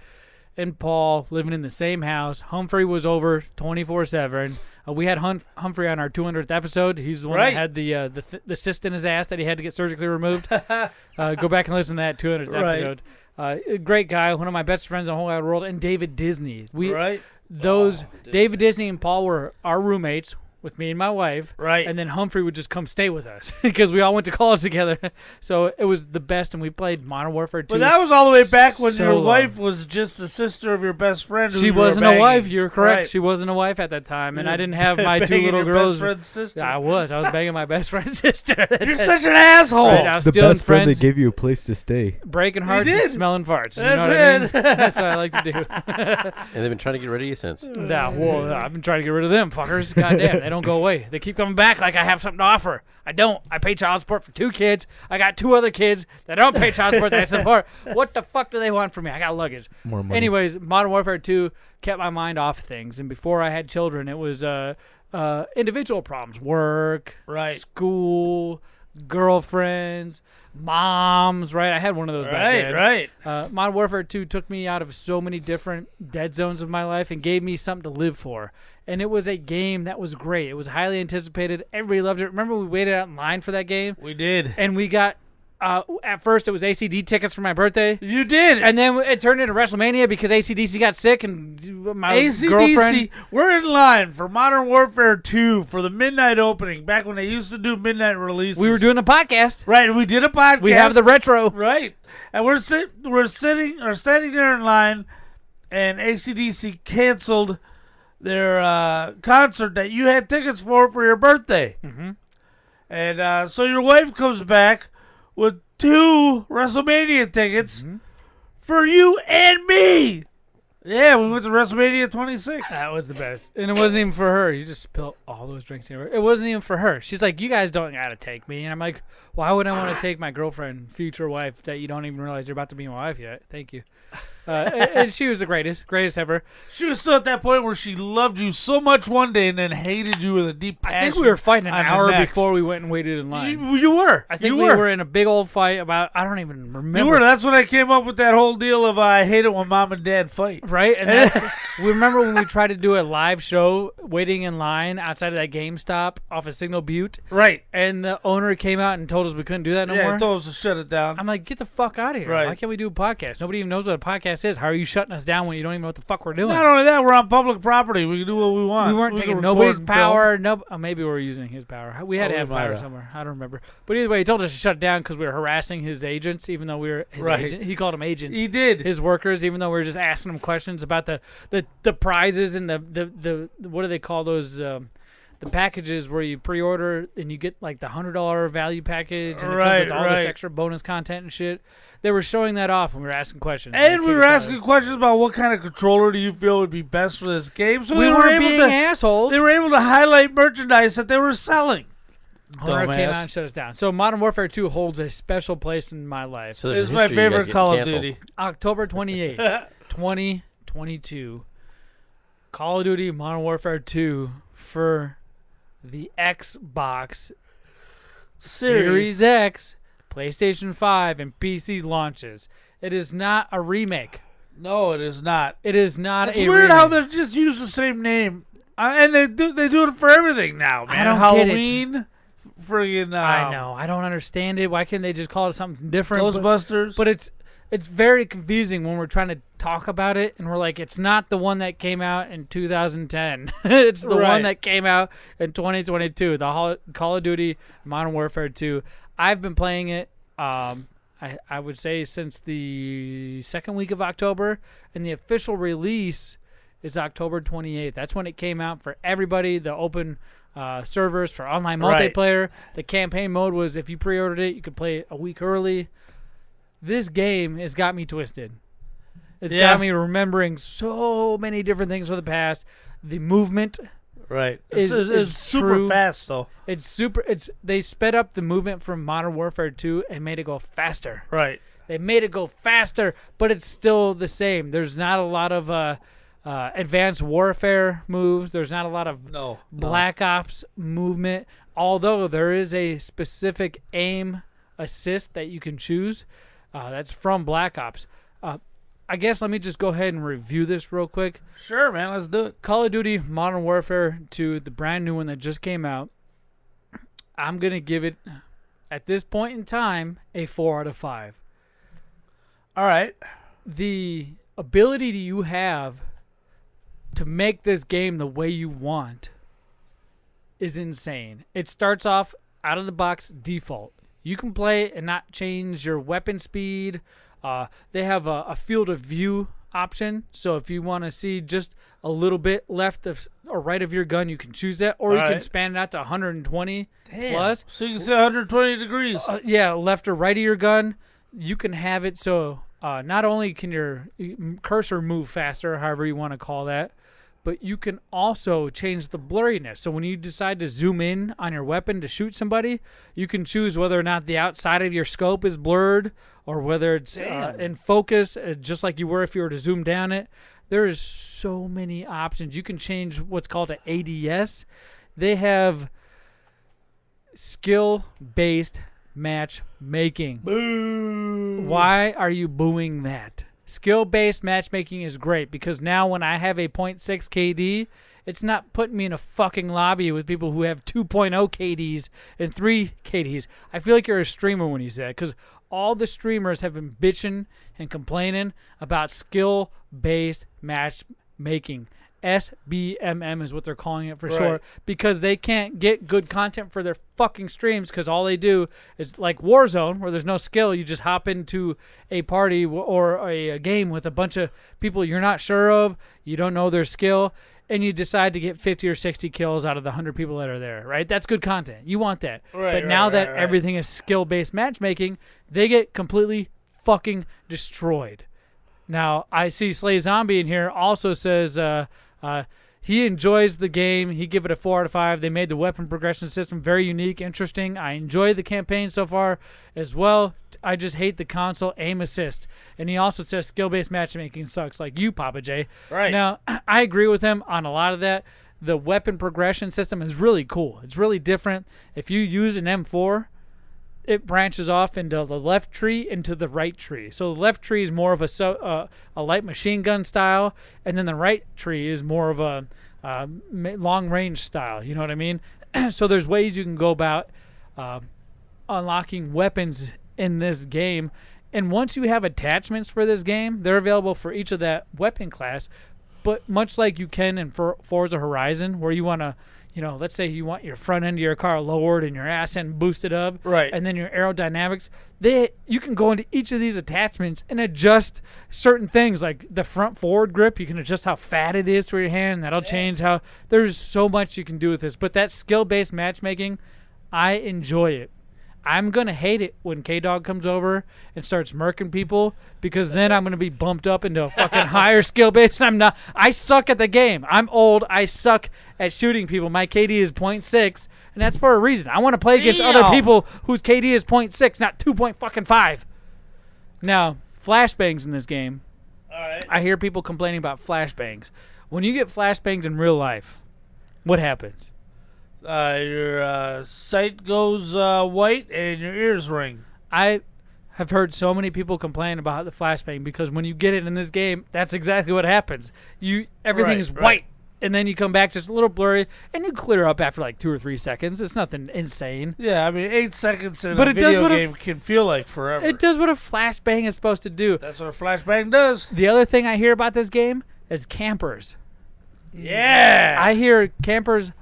and Paul living in the same house. Humphrey was over 24/7. We had Humphrey on our 200th episode. He's the one Right. that had the cyst in his ass that he had to get surgically removed. Go back and listen to that 200th Right. episode. A great guy, one of my best friends in the whole wide world, and David Disney. Right. David Disney and Paul were our roommates with me and my wife. Right. And then Humphrey would just come stay with us because we all went to college together. So it was the best, and we played Modern Warfare 2. But that was all the way back when your long. wife was just the sister of your best friend. Who She you were wasn't a banging. wife. You're correct. Right. She wasn't a wife at that time, and You I didn't have my two banging little your girls. best friend's sister. I was banging my best friend's sister. You're such an asshole. Right, I was The stealing best friend friends, that gave you a place to stay. breaking hearts, did. and smelling farts. You That's know what I mean? it. That's what I like to do. And they've been trying to get rid of you since. Well, I've been trying to get rid of them fuckers. Goddamn, they don't go away. They keep coming back like I have something to offer. I don't. I pay child support for 2 kids. I got 2 other kids that don't pay child support that I support. What the fuck do they want from me? I got luggage. More money. Anyways, Modern Warfare 2 kept my mind off things. And before I had children, it was individual problems. Work, Right. school, girlfriends, moms, right? I had one of those back then. Right. Modern Warfare 2 took me out of so many different dead zones of my life and gave me something to live for. And it was a game that was great. It was highly anticipated. Everybody loved it. Remember we waited out in line for that game? We did. And we got, at first it was ACD tickets for my birthday. You did. And then it turned into WrestleMania because ACDC got sick and my AC/DC, girlfriend. we're in line for Modern Warfare 2 for the midnight opening, back when they used to do midnight releases. We were doing a podcast. Right, we did a podcast. We have the retro. Right. And we're standing there in line, and AC/DC canceled their concert that you had tickets for your birthday. Mm-hmm. And so your wife comes back with 2 WrestleMania tickets for you and me. Yeah, we went to WrestleMania 26. That was the best. And it wasn't even for her. You just spilled all those drinks in her. It wasn't even for her. She's like, you guys don't got to take me. And I'm like, why would I want to take my girlfriend, future wife, that you don't even realize you're about to be my wife yet? Thank you. And she was the greatest ever. She was still at that point where she loved you so much one day and then hated you with a deep passion. I think we were fighting an on the hour next. before we went and waited in line. You were. I think you we were in a big old fight about, I don't even remember. You were. That's when I came up with that whole deal of I hate it when mom and dad fight. Right? And that's, we remember when we tried to do a live show waiting in line outside of that GameStop off of Signal Butte. Right. And the owner came out and told us we couldn't do that no more. Yeah, told us to shut it down. I'm like, get the fuck out of here. Right. Why can't we do a podcast? Nobody even knows what a podcast is. How are you shutting us down when you don't even know what the fuck we're doing? Not only that, we're on public property. We can do what we want. We weren't taking can nobody's record and power. No, maybe we were using his power. We had to Oh, have we might power have. somewhere. I don't remember. But either way, he told us to shut it down because we were harassing his agents, even though we were his Right. agent. He called them agents. He did. His workers, even though we were just asking them questions about the prizes and the what do they call those? The packages where you pre-order and you get like the $100 value package and it comes with all this extra bonus content and shit. They were showing that off when we were asking questions. And we were asking questions about what kind of controller do you feel would be best for this game. So we were weren't able being to, assholes. They were able to highlight merchandise that they were selling. Owner came Dumbass. out and shut us down. So Modern Warfare 2 holds a special place in my life. So there's It's a my history you guys favorite get Call of canceled. Duty. October 28th, 2022. Call of Duty Modern Warfare 2 for the Xbox Series X, PlayStation 5, and PC launches. It is not a remake. No, it is not. It is not It's a weird remake. how they just use the same name. And they do it for everything now, man. I don't Halloween, get it. friggin' I know. I don't understand it. Why can't they just call it something different? Ghostbusters. But it's very confusing when we're trying to talk about it, and we're like, it's not the one that came out in 2010. It's the Right. one that came out in 2022, the Call of Duty Modern Warfare 2. I've been playing it, I would say, since the second week of October, and the official release is October 28th. That's when it came out for everybody, the open servers for online Right. multiplayer. The campaign mode was if you pre-ordered it, you could play it a week early. This game has got me twisted. It's got me remembering so many different things from the past. The movement Right. is It's super true. fast, though. They sped up the movement from Modern Warfare 2 and made it go faster. Right. They made it go faster, but it's still the same. There's not a lot of advanced warfare moves. There's not a lot of Black Ops movement, although there is a specific aim assist that you can choose. That's from Black Ops. I guess let me just go ahead and review this real quick. Sure, man. Let's do it. Call of Duty Modern Warfare 2, the brand new one that just came out, I'm going to give it, at this point in time, a 4 out of 5. All right. The ability you have to make this game the way you want is insane. It starts off out of the box default. You can play and not change your weapon speed. They have a field of view option, so if you want to see just a little bit left of or right of your gun, you can choose that, or you can expand it out to 120 plus. So you can see 120 degrees. Yeah, left or right of your gun. You can have it so not only can your cursor move faster, however you want to call that, but you can also change the blurriness. So when you decide to zoom in on your weapon to shoot somebody, you can choose whether or not the outside of your scope is blurred or whether it's in focus, just like you were if you were to zoom down it. There is so many options. You can change what's called an ADS. They have skill-based matchmaking. Boo! Why are you booing that? Skill-based matchmaking is great because now when I have a 0.6 KD, it's not putting me in a fucking lobby with people who have 2.0 KDs and 3 KDs. I feel like you're a streamer when you say that because all the streamers have been bitching and complaining about skill-based matchmaking. SBMM is what they're calling it for short because they can't get good content for their fucking streams because all they do is like Warzone where there's no skill. You just hop into a party or a game with a bunch of people you're not sure of, you don't know their skill, and you decide to get 50 or 60 kills out of the 100 people that are there, right? That's good content. You want that. But now that everything is skill-based matchmaking, they get completely fucking destroyed. Now, I see Slay Zombie in here also says he enjoys the game. He give it a 4 out of 5. They made the weapon progression system very unique, interesting. I enjoy the campaign so far as well. I just hate the console aim assist. And he also says skill-based matchmaking sucks, like you, Pappa J. Right. Now, I agree with him on a lot of that. The weapon progression system is really cool. It's really different. If you use an M4, it branches off into the left tree into the right tree. So the left tree is more of a light machine gun style, and then the right tree is more of a long range style. You know what I mean? So there's ways you can go about unlocking weapons in this game. And once you have attachments for this game, they're available for each of that weapon class. But much like you can in Forza Horizon, where you want to, let's say you want your front end of your car lowered and your ass end boosted up, right? And then your aerodynamics, you can go into each of these attachments and adjust certain things, like the front forward grip. You can adjust how fat it is for your hand, and that'll change how. There's so much you can do with this. But that skill-based matchmaking, I enjoy it. I'm going to hate it when K-Dog comes over and starts murking people because then I'm going to be bumped up into a fucking higher skill base. And I suck at the game. I'm old. I suck at shooting people. My KD is 0.6, and that's for a reason. I want to play against other people whose KD is 0.6, not 2.5. Now, flashbangs in this game. All right. I hear people complaining about flashbangs. When you get flashbanged in real life, what happens? Your sight goes white and your ears ring. I have heard so many people complain about the flashbang because when you get it in this game, that's exactly what happens. Everything is white, and then you come back just a little blurry, and you clear up after like 2 or 3 seconds. It's nothing insane. Yeah, I mean 8 seconds in a video game can feel like forever. It does what a flashbang is supposed to do. That's what a flashbang does. The other thing I hear about this game is campers. Yeah. I hear campers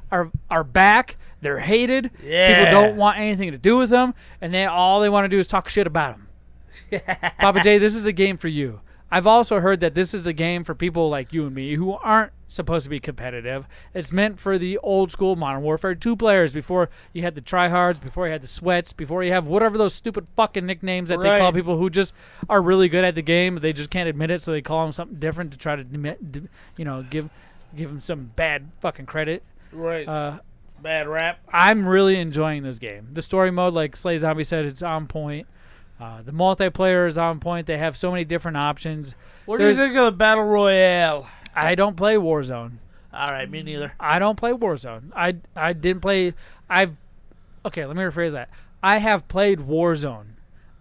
are back. They're hated. Yeah. People don't want anything to do with them, and all they want to do is talk shit about them. Pappa J, this is a game for you. I've also heard that this is a game for people like you and me who aren't supposed to be competitive. It's meant for the old school Modern Warfare 2 players before you had the tryhards, before you had the sweats, before you have whatever those stupid fucking nicknames that they call people who just are really good at the game, but they just can't admit it, so they call them something different to try to give them some bad fucking credit. Right. Bad rap. I'm really enjoying this game. The story mode, like Slay Zombie said, it's on point. The multiplayer is on point. They have so many different options. What do you think of the Battle Royale? I don't play Warzone. All right, me neither. I don't play Warzone. I didn't play. Okay, let me rephrase that. I have played Warzone.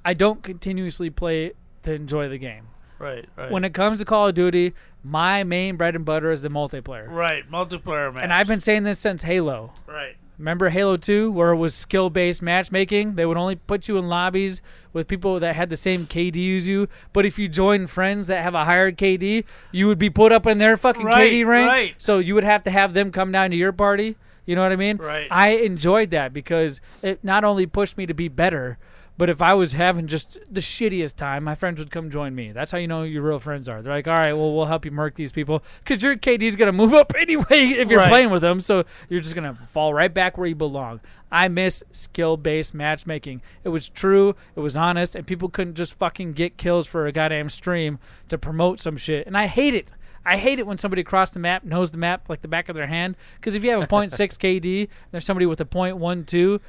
I don't continuously play it to enjoy the game. Right. When it comes to Call of Duty, my main bread and butter is the multiplayer. Right, multiplayer match. And I've been saying this since Halo. Right. Remember Halo 2 where it was skill-based matchmaking? They would only put you in lobbies with people that had the same KD as you. But if you joined friends that have a higher KD, you would be put up in their fucking KD rank. Right. So you would have to have them come down to your party. You know what I mean? Right. I enjoyed that because it not only pushed me to be better, but if I was having just the shittiest time, my friends would come join me. That's how you know your real friends are. They're like, all right, well, we'll help you murk these people because your KD's going to move up anyway if you're playing with them. So you're just going to fall right back where you belong. I miss skill-based matchmaking. It was true. It was honest. And people couldn't just fucking get kills for a goddamn stream to promote some shit. And I hate it. I hate it when somebody across the map knows the map like the back of their hand. Because if you have a 0.6 KD, there's somebody with a 0.12,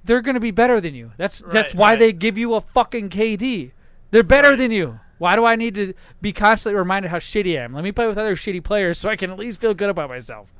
they're going to be better than you. That's why they give you a fucking KD. They're better than you. Why do I need to be constantly reminded how shitty I am? Let me play with other shitty players so I can at least feel good about myself.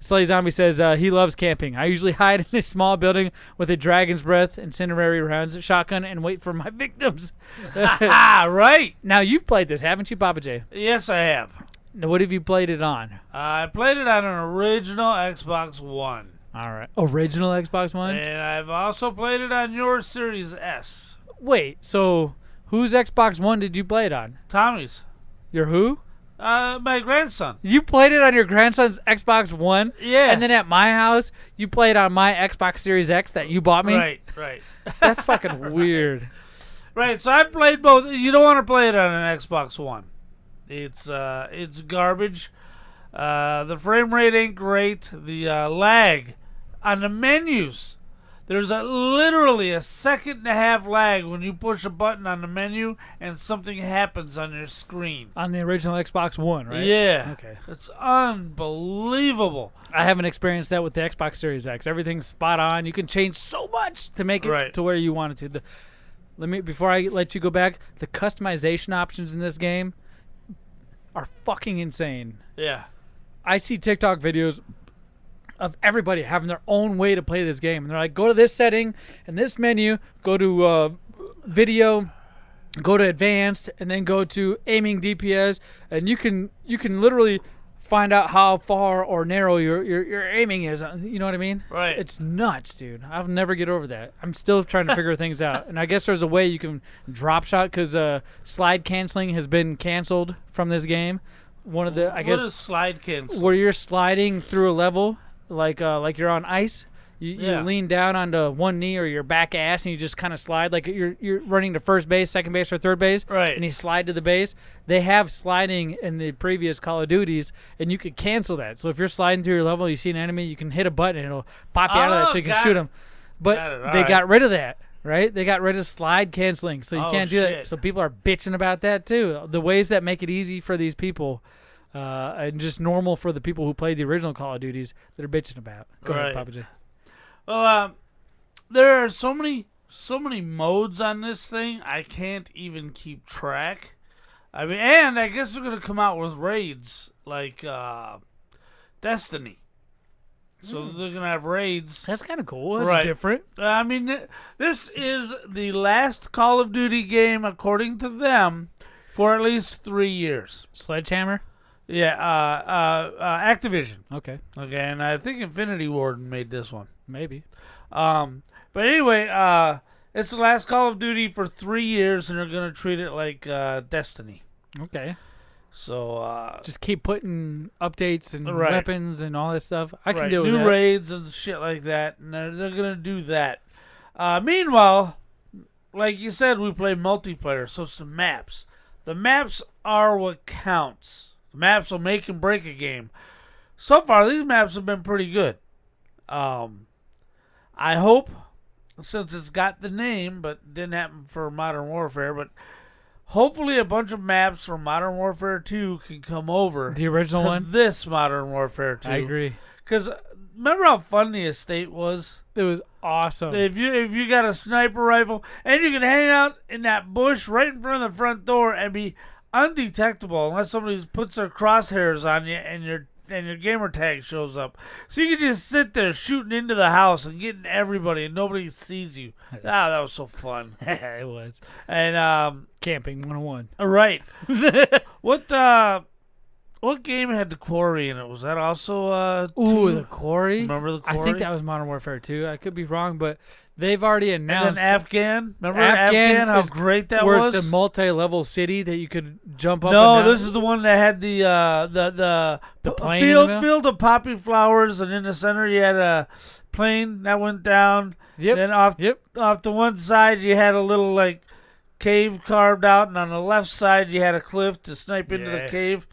Slay Zombie says he loves camping. I usually hide in a small building with a dragon's breath, incendiary rounds, a shotgun, and wait for my victims. Right. Now, you've played this, haven't you, Pappa J? Yes, I have. Now, what have you played it on? I played it on an original Xbox One. All right. Original Xbox One? And I've also played it on your Series S. Wait, so whose Xbox One did you play it on? Tommy's. Your who? My grandson. You played it on your grandson's Xbox One? Yeah. And then at my house, you played on my Xbox Series X that you bought me? Right. That's fucking weird. Right, so I played both. You don't want to play it on an Xbox One. It's garbage. The frame rate ain't great. The lag on the menus. There's literally a 1.5 lag when you push a button on the menu and something happens on your screen. On the original Xbox One, right? Yeah. Okay. It's unbelievable. I haven't experienced that with the Xbox Series X. Everything's spot on. You can change so much to make it to where you want it to. Before I let you go back, the customization options in this game are fucking insane. Yeah. I see TikTok videos of everybody having their own way to play this game. And they're like, go to this setting and this menu, go to video, go to advanced, and then go to aiming DPS. And you can literally find out how far or narrow your aiming is. You know what I mean? Right. It's nuts, dude. I'll never get over that. I'm still trying to figure things out. And I guess there's a way you can drop shot because slide canceling has been canceled from this game. What is slide cancel? Where you're sliding through a level like you're on ice. You lean down onto one knee or your back ass and you just kind of slide like you're running to first base, second base, or third base. Right. And you slide to the base. They have sliding in the previous Call of Duties, and you could cancel that. So if you're sliding through your level, you see an enemy, you can hit a button and it'll pop you out of that so you can shoot them. But they got rid of that. Right? They got rid of slide canceling, so you can't do that. So people are bitching about that too. The ways that make it easy for these people and just normal for the people who played the original Call of Duties, they're bitching about. Go ahead, Pappa J. Well, there are so many modes on this thing, I can't even keep track. I mean, and I guess they're going to come out with raids like Destiny. So they're going to have raids. That's kind of cool. That's different. I mean, this is the last Call of Duty game, according to them, for at least 3 years. Sledgehammer? Yeah, Activision. Okay, and I think Infinity Ward made this one. Maybe. But anyway, it's the last Call of Duty for 3 years, and they're going to treat it like Destiny. Okay. So just keep putting updates and weapons and all that stuff. I can deal with new that. raids and shit like that, and they're going to do that. Meanwhile, like you said, we play multiplayer, so it's the maps. The maps are what counts. The maps will make and break a game. So far, these maps have been pretty good. I hope, since it's got the name, but didn't happen for Modern Warfare, but hopefully a bunch of maps from Modern Warfare 2 can come over. The original one? This Modern Warfare 2. I agree. Because remember how fun the estate was? It was awesome. If you got a sniper rifle, and you can hang out in that bush right in front of the front door and be undetectable unless somebody puts their crosshairs on you and your gamer tag shows up. So you can just sit there shooting into the house and getting everybody and nobody sees you. That was so fun. It was. And camping 101. Right. What What game had the quarry in it? Was that also the quarry? Remember the quarry? I think that was Modern Warfare 2. I could be wrong, but they've already announced. And then Afghan? Remember Afghan? How great that where was? It's a multi-level city that you could jump up. No, and down. this is the one that had the plane in the middle? field of poppy flowers, and in the center you had a plane that went down. Yep. Then off to one side you had a little like cave carved out, and on the left side you had a cliff to snipe into the cave.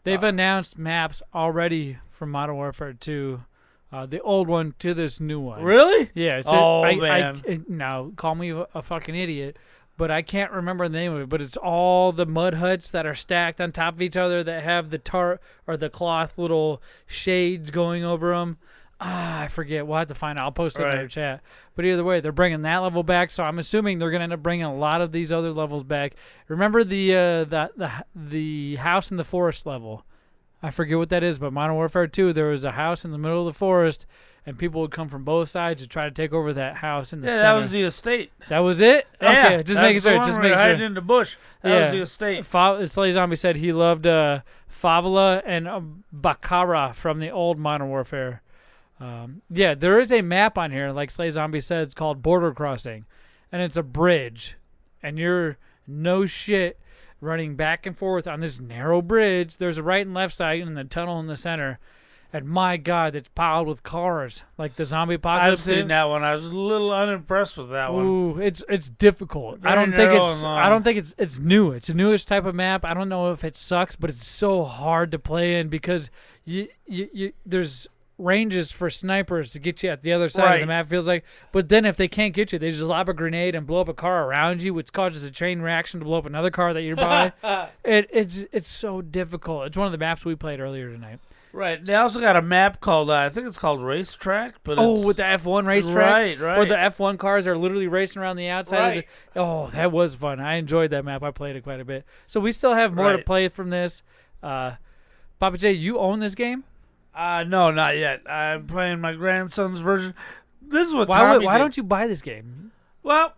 They've announced maps already from Modern Warfare 2, the old one to this new one. Really? Yeah. So man. Now, call me a fucking idiot, but I can't remember the name of it. But it's all the mud huts that are stacked on top of each other that have the tarp or the cloth little shades going over them. I forget. We'll have to find out. I'll post it in our chat. But either way, they're bringing that level back, so I'm assuming they're going to end up bringing a lot of these other levels back. Remember the house in the forest level? I forget what that is, but Modern Warfare 2, there was a house in the middle of the forest, and people would come from both sides to try to take over that house in the center. That was the estate. That was it? Yeah, okay, just making sure. Just making sure. Hiding in the bush. That was the estate. Slay Zombie said he loved Favela and Baccara from the old Modern Warfare. Yeah, there is a map on here, like Slay Zombie said, it's called Border Crossing, and it's a bridge, and you're no shit running back and forth on this narrow bridge. There's a right and left side and the tunnel in the center, and my God, it's piled with cars, like the zombie apocalypse. I've seen that one. I was a little unimpressed with that one. Ooh, it's difficult. Very I don't think it's new. It's a newish type of map. I don't know if it sucks, but it's so hard to play in because there's ranges for snipers to get you at the other side of the map, feels like. But then if they can't get you, they just lob a grenade and blow up a car around you, which causes a chain reaction to blow up another car that you're by. It's so difficult. It's one of the maps we played earlier tonight. Right. They also got a map called, I think it's called Racetrack. But with the F1 racetrack? Right. Where the F1 cars are literally racing around the outside of the... Oh, that was fun. I enjoyed that map. I played it quite a bit. So we still have more to play from this. Pappa J, you own this game? No, not yet. I'm playing my grandson's version. This is what Why don't you buy this game? Well,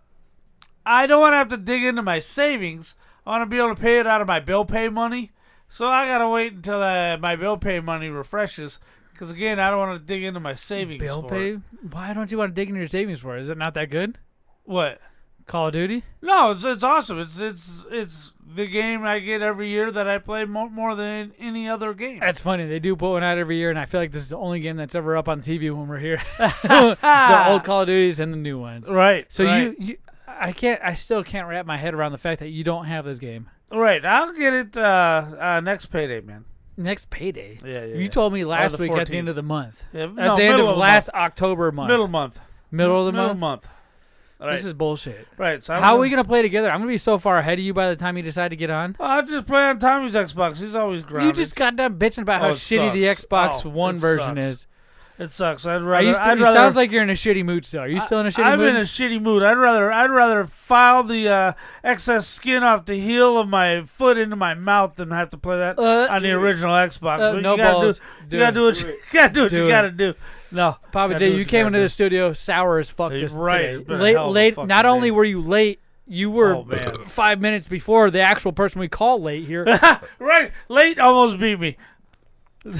I don't want to have to dig into my savings. I want to be able to pay it out of my bill pay money. So I got to wait until my bill pay money refreshes. Because, again, I don't want to dig into my savings bill pay? Why don't you want to dig into your savings for it? Is it not that good? What? Call of Duty? No, it's awesome. It's the game I get every year that I play more than any other game. That's funny. They do put one out every year, and I feel like this is the only game that's ever up on TV when we're here. The old Call of Duties and the new ones. Right. So I still can't wrap my head around the fact that you don't have this game. Right. I'll get it next payday, man. Next payday? Yeah. You told me last week 14th. At the end of the month. Yeah, at the end of last October month. Middle month. Middle of the month. Right. This is bullshit. Right. So how are we going to play together? I'm going to be so far ahead of you by the time you decide to get on. I'll just play on Tommy's Xbox. He's always grounded. You just got done bitching about how shitty the Xbox One version is. It sucks. I'd rather. It sounds like you're in a shitty mood still. Are you still in a shitty mood? I'm in a shitty mood. I'd rather file the excess skin off the heel of my foot into my mouth than have to play that on the original Xbox. But no balls. You gotta do what you gotta do. No, Pappa J, you came into the studio sour as fuck this today. Late. Not only were you late, you were 5 minutes before the actual person we call late here. Right, late almost beat me.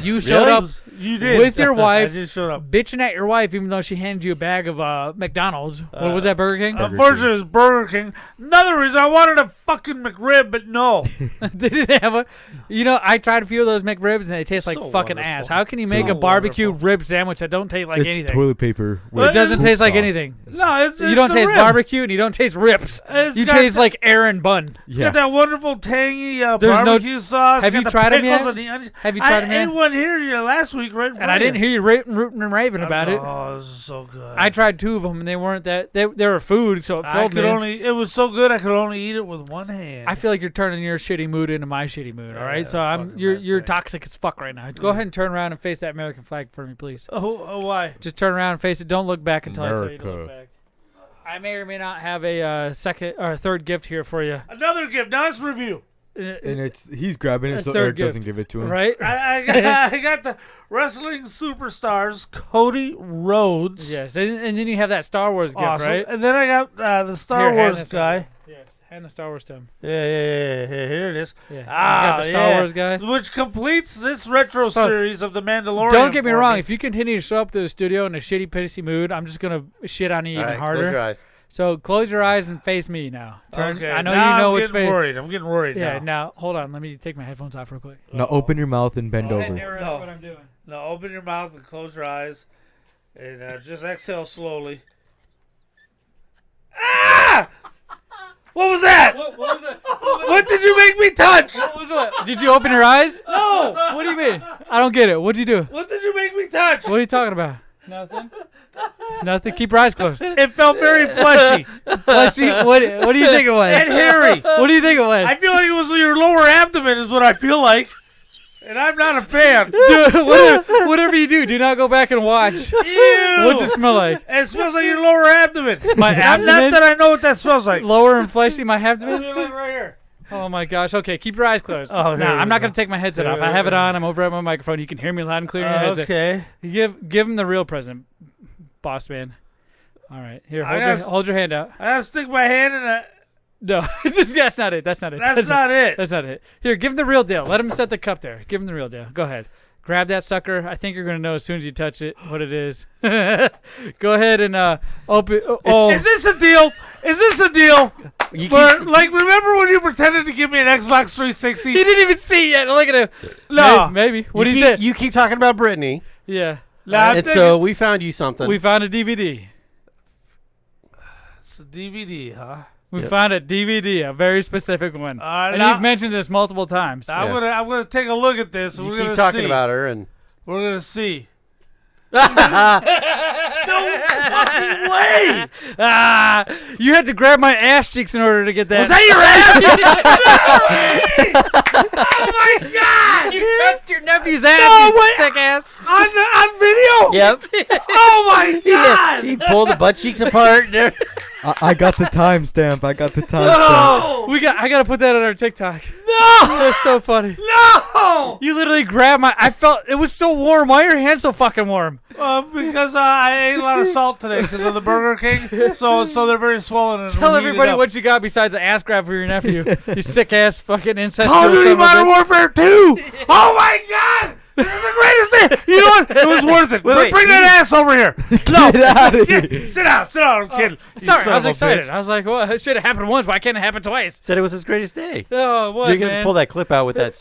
You showed up. You did with your wife. I just showed up, bitching at your wife, even though she handed you a bag of McDonald's. What was that, Burger King? Unfortunately, it was Burger King. Another reason I wanted a fucking McRib, but no. They didn't have a. I tried a few of those McRibs and they taste like fucking ass. How can you make a barbecue rib sandwich that don't taste like anything? Toilet paper. It doesn't taste like anything. No, it's you don't taste barbecue and you don't taste ribs. You taste like Aaron bun. It's got that wonderful tangy barbecue sauce. Have you tried them yet? Have you tried them yet? I ate one here last week, right? And I didn't hear you rooting and raving about it. Oh, it was so good. I tried 2 of them, and they weren't that. They were food, so it filled me. It was so good, I could only eat it with one hand. I feel like you're turning your shitty mood into my shitty mood. All right, so you're toxic as fuck right now. Go ahead and turn around and face that American flag for me, please. Oh, why? Just turn around and face it. Don't look back until I tell you to look back. I may or may not have a second or third gift here for you. Another gift. Now let's review. And he's grabbing it so Eric doesn't give it to him. Right? I got the wrestling superstars Cody Rhodes. Yes, and then you have that Star Wars gift, right? And then I got the Star Wars guy. Yes, And the Star Wars Tim. Yeah. Here it is. Yeah, he's got the Star Wars guy. Which completes this retro series of The Mandalorian. Don't get me wrong. If you continue to show up to the studio in a shitty, pissy mood, I'm just going to shit on you even harder. Close your eyes. So close your eyes and face me now. Okay. I know now you know I'm which getting face. worried. I'm getting worried Yeah, now. now, hold on. Let me take my headphones off real quick. Now open your mouth and bend over. That's what I'm doing. No, open your mouth and close your eyes. And just exhale slowly. Ah! What was that? What was it? What did you make me touch? What was it? Did you open your eyes? No. What do you mean? I don't get it. What'd you do? What did you make me touch? What are you talking about? Nothing. Nothing. Keep your eyes closed. It felt very fleshy. Fleshy. What do you think it was? And hairy. What do you think it was? I feel like it was your lower abdomen is what I feel like. And I'm not a fan. Whatever you do not go back and watch. Ew. What's it smell like? It smells like your lower abdomen. My abdomen? Not that I know what that smells like. Lower and fleshy, my abdomen? Right here. Oh my gosh. Okay, keep your eyes closed. Oh, no, here I'm we not go. going to take my headset off. I have it on. I'm over at my microphone. You can hear me loud and clear in your headset. Okay. Give him the real present, boss man. All right. Here, hold your hand out. I gotta stick my hand in a... No, that's not it. That's not it. That's not it. That's not it. Here, give him the real deal. Let him set the cup there. Give him the real deal. Go ahead. Grab that sucker. I think you're going to know as soon as you touch it what it is. Go ahead and open. Is this a deal? Is this a deal? Remember when you pretended to give me an Xbox 360? He didn't even see it yet. Look at him. No. Maybe. What do you think? You keep talking about Brittany. Yeah. And so we found you something. We found a DVD. It's a DVD, huh? We found a DVD, a very specific one. And now- you've mentioned this multiple times. I'm gonna take a look at this. You We're keep gonna talking see. about her, and We're gonna see. No fucking way! You had to grab my ass cheeks in order to get that. Was that your ass? Oh my god! You touched your nephew's ass, you sick ass. On video? Yep. Oh my god! he pulled the butt cheeks apart. I got the timestamp. I I gotta put that on our TikTok. No! That's so funny. No! You literally grabbed my. I felt it was so warm. Why are your hands so fucking warm? Because I ate a lot of salt today because of the Burger King. So they're very swollen. And Tell heated everybody up. what you got besides an ass grab for your nephew. You sick ass fucking incestuous. Call of Duty son of a Modern bitch. Warfare 2! Oh my god! This is the greatest thing! You know what? It was worth it. Wait, Bring that ass over here. No. Get out of here. Sit down. I'm kidding. You Sorry, son I was of a excited. bitch. I was like, well, it should have happened once. Why can't it happen twice? Said it was his greatest day. Oh, it was, You're gonna man. pull that clip out with that.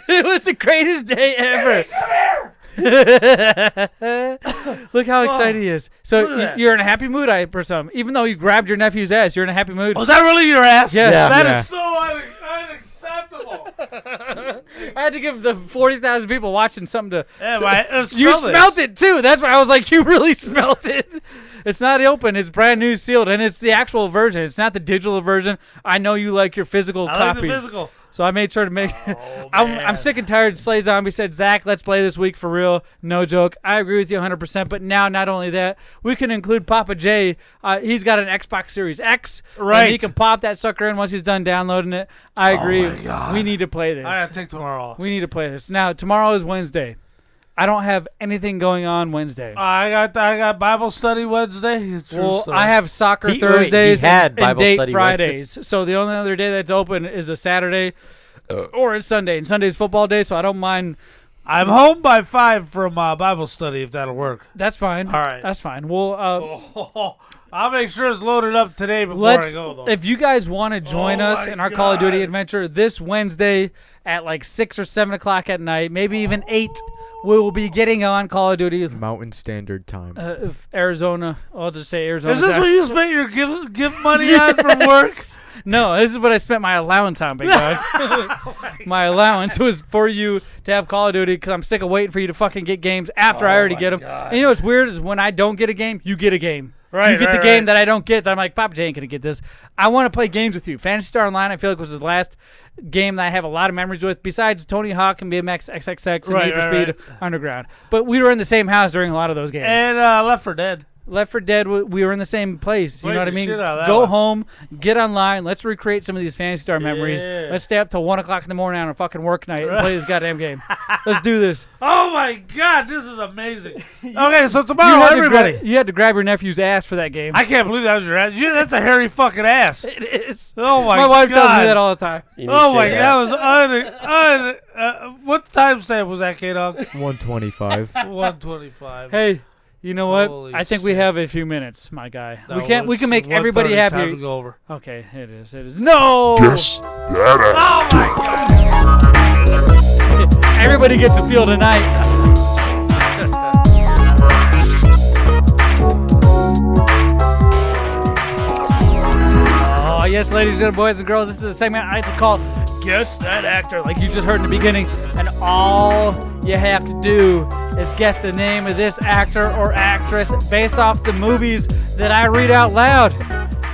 It was the greatest day ever. Look how excited he is. So Look at that. you're in a happy mood, I presume. Even though you grabbed your nephew's ass, you're in a happy mood. Was that really your ass? Yes. Yeah. That Yeah. is so unacceptable. I had to give the 40,000 people watching something to. Yeah, You smelt it too. That's why I was like, you really smelt it. It's not open. It's brand new, sealed, and it's the actual version. It's not the digital version. I know you like your physical I like copies. the physical. So I made sure to make. Oh, I'm sick and tired. Slay Zombie said, Zach, let's play this week for real. No joke. I agree with you 100%. But now, not only that, we can include Pappa J. He's got an Xbox Series X. Right. And he can pop that sucker in once he's done downloading it. I agree. my God. We need to play this. I gotta take tomorrow off. We need to play this. Now, tomorrow is Wednesday. I don't have anything going on Wednesday. I got Bible study Wednesday. It's true Well, stuff. I have soccer He Thursdays had and Bible date study Fridays. So the only other day that's open is a Saturday or it's Sunday. And Sunday's football day, so I don't mind. I'm home by 5 from Bible study if that'll work. That's fine. All right. That's fine. Well, I'll make sure it's loaded up today before I go, though. if you guys want to join Oh us my in our Call of Duty God. adventure this Wednesday at like 6 or 7 o'clock at night, maybe even 8, we will be getting on Call of Duty. Mountain Standard Time. Arizona. I'll just say Arizona. Is this time. what you spent your gift money on from work? No, this is what I spent my allowance on, big dog. My allowance was for you to have Call of Duty because I'm sick of waiting for you to fucking get games after I already get them. And you know what's weird is when I don't get a game, you get a game. Right, you get right, the game right. that I don't get that I'm like, Pappa J ain't going to get this. I want to play games with you. Phantasy Star Online, I feel like was the last game that I have a lot of memories with besides Tony Hawk and BMX XXX and Right, Need for right, Speed Underground. But we were in the same house during a lot of those games. And Left 4 Dead. Left 4 Dead, we were in the same place. You know what I mean? Go home, get online. Let's recreate some of these Fantasy Star memories. Let's stay up till 1 o'clock in the morning on a fucking work night and play this goddamn game. Let's do this. Oh my God, this is amazing. Okay, so tomorrow, everybody. You had to grab your nephew's ass for that game. I can't believe that was your ass. That's a hairy fucking ass. It is. Oh my God. My wife tells me that all the time. Oh my God, that was what timestamp was that, K-Dog? 125. 125. Hey. You know what? Holy I think we have a few minutes, my guy. No, we can make everybody happy. Time to go over. Okay, it is. No! Yes, Dada. Oh my God! Everybody gets a feel tonight. Oh yes, ladies and gentlemen, boys and girls, this is a segment I like to call Guess That Actor, like you just heard in the beginning, and all you have to do is guess the name of this actor or actress based off the movies that I read out loud.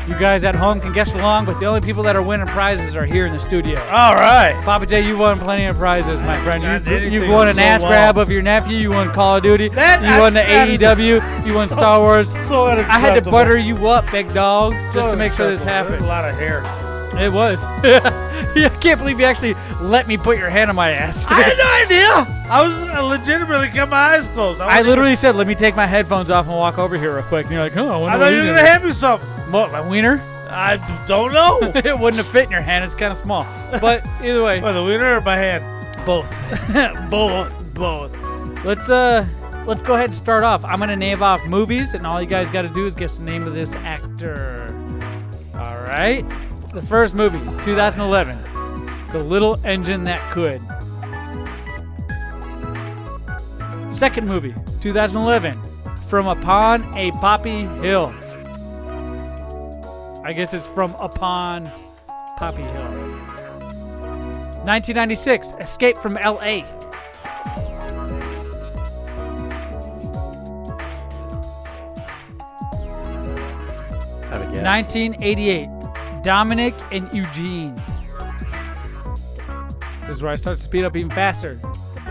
You guys at home can guess along, but the only people that are winning prizes are here in the studio. All right. Pappa J, you won plenty of prizes, my friend. You've won an ass grab of your nephew. You won Call of Duty. You won the AEW. You won Star Wars. So I had to butter you up, big dog, just to make sure this happened. A lot of hair. It was. I can't believe you actually let me put your hand on my ass. I had no idea. I was legitimately kept my eyes closed. I literally said, let me take my headphones off and walk over here real quick. And you're like, oh, I thought you were going to hand me something. What, my wiener? I don't know. It wouldn't have fit in your hand. It's kind of small. But either way. What, the wiener or my hand? Both. Both. Let's go ahead and start off. I'm going to name off movies, and all you guys got to do is guess the name of this actor. All right. The first movie, 2011, The Little Engine That Could. Second movie, 2011, From Upon a Poppy Hill. I guess it's From Upon Poppy Hill. 1996, Escape from L.A. Have a guess. 1988. Dominic and Eugene. This is where I start to speed up even faster.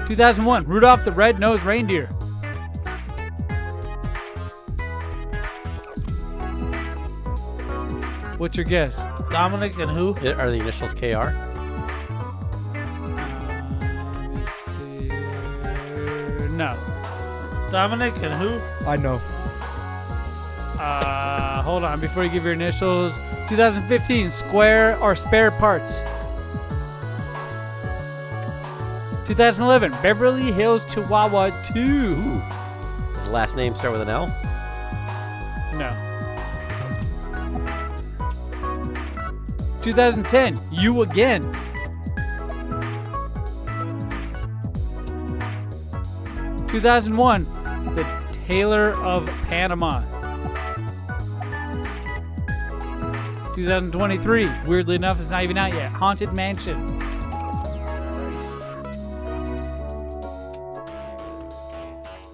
2001, Rudolph the Red-Nosed Reindeer. What's your guess? Dominic and who? Are the initials KR? Let me see. No. Dominic and who? I know. Hold on, before you give your initials. 2015, Square or Spare Parts. 2011, Beverly Hills Chihuahua 2. Ooh. Does the last name start with an L? No. 2010, You Again. 2001, The Tailor of Panama. 2023, weirdly enough, it's not even out yet. Haunted Mansion.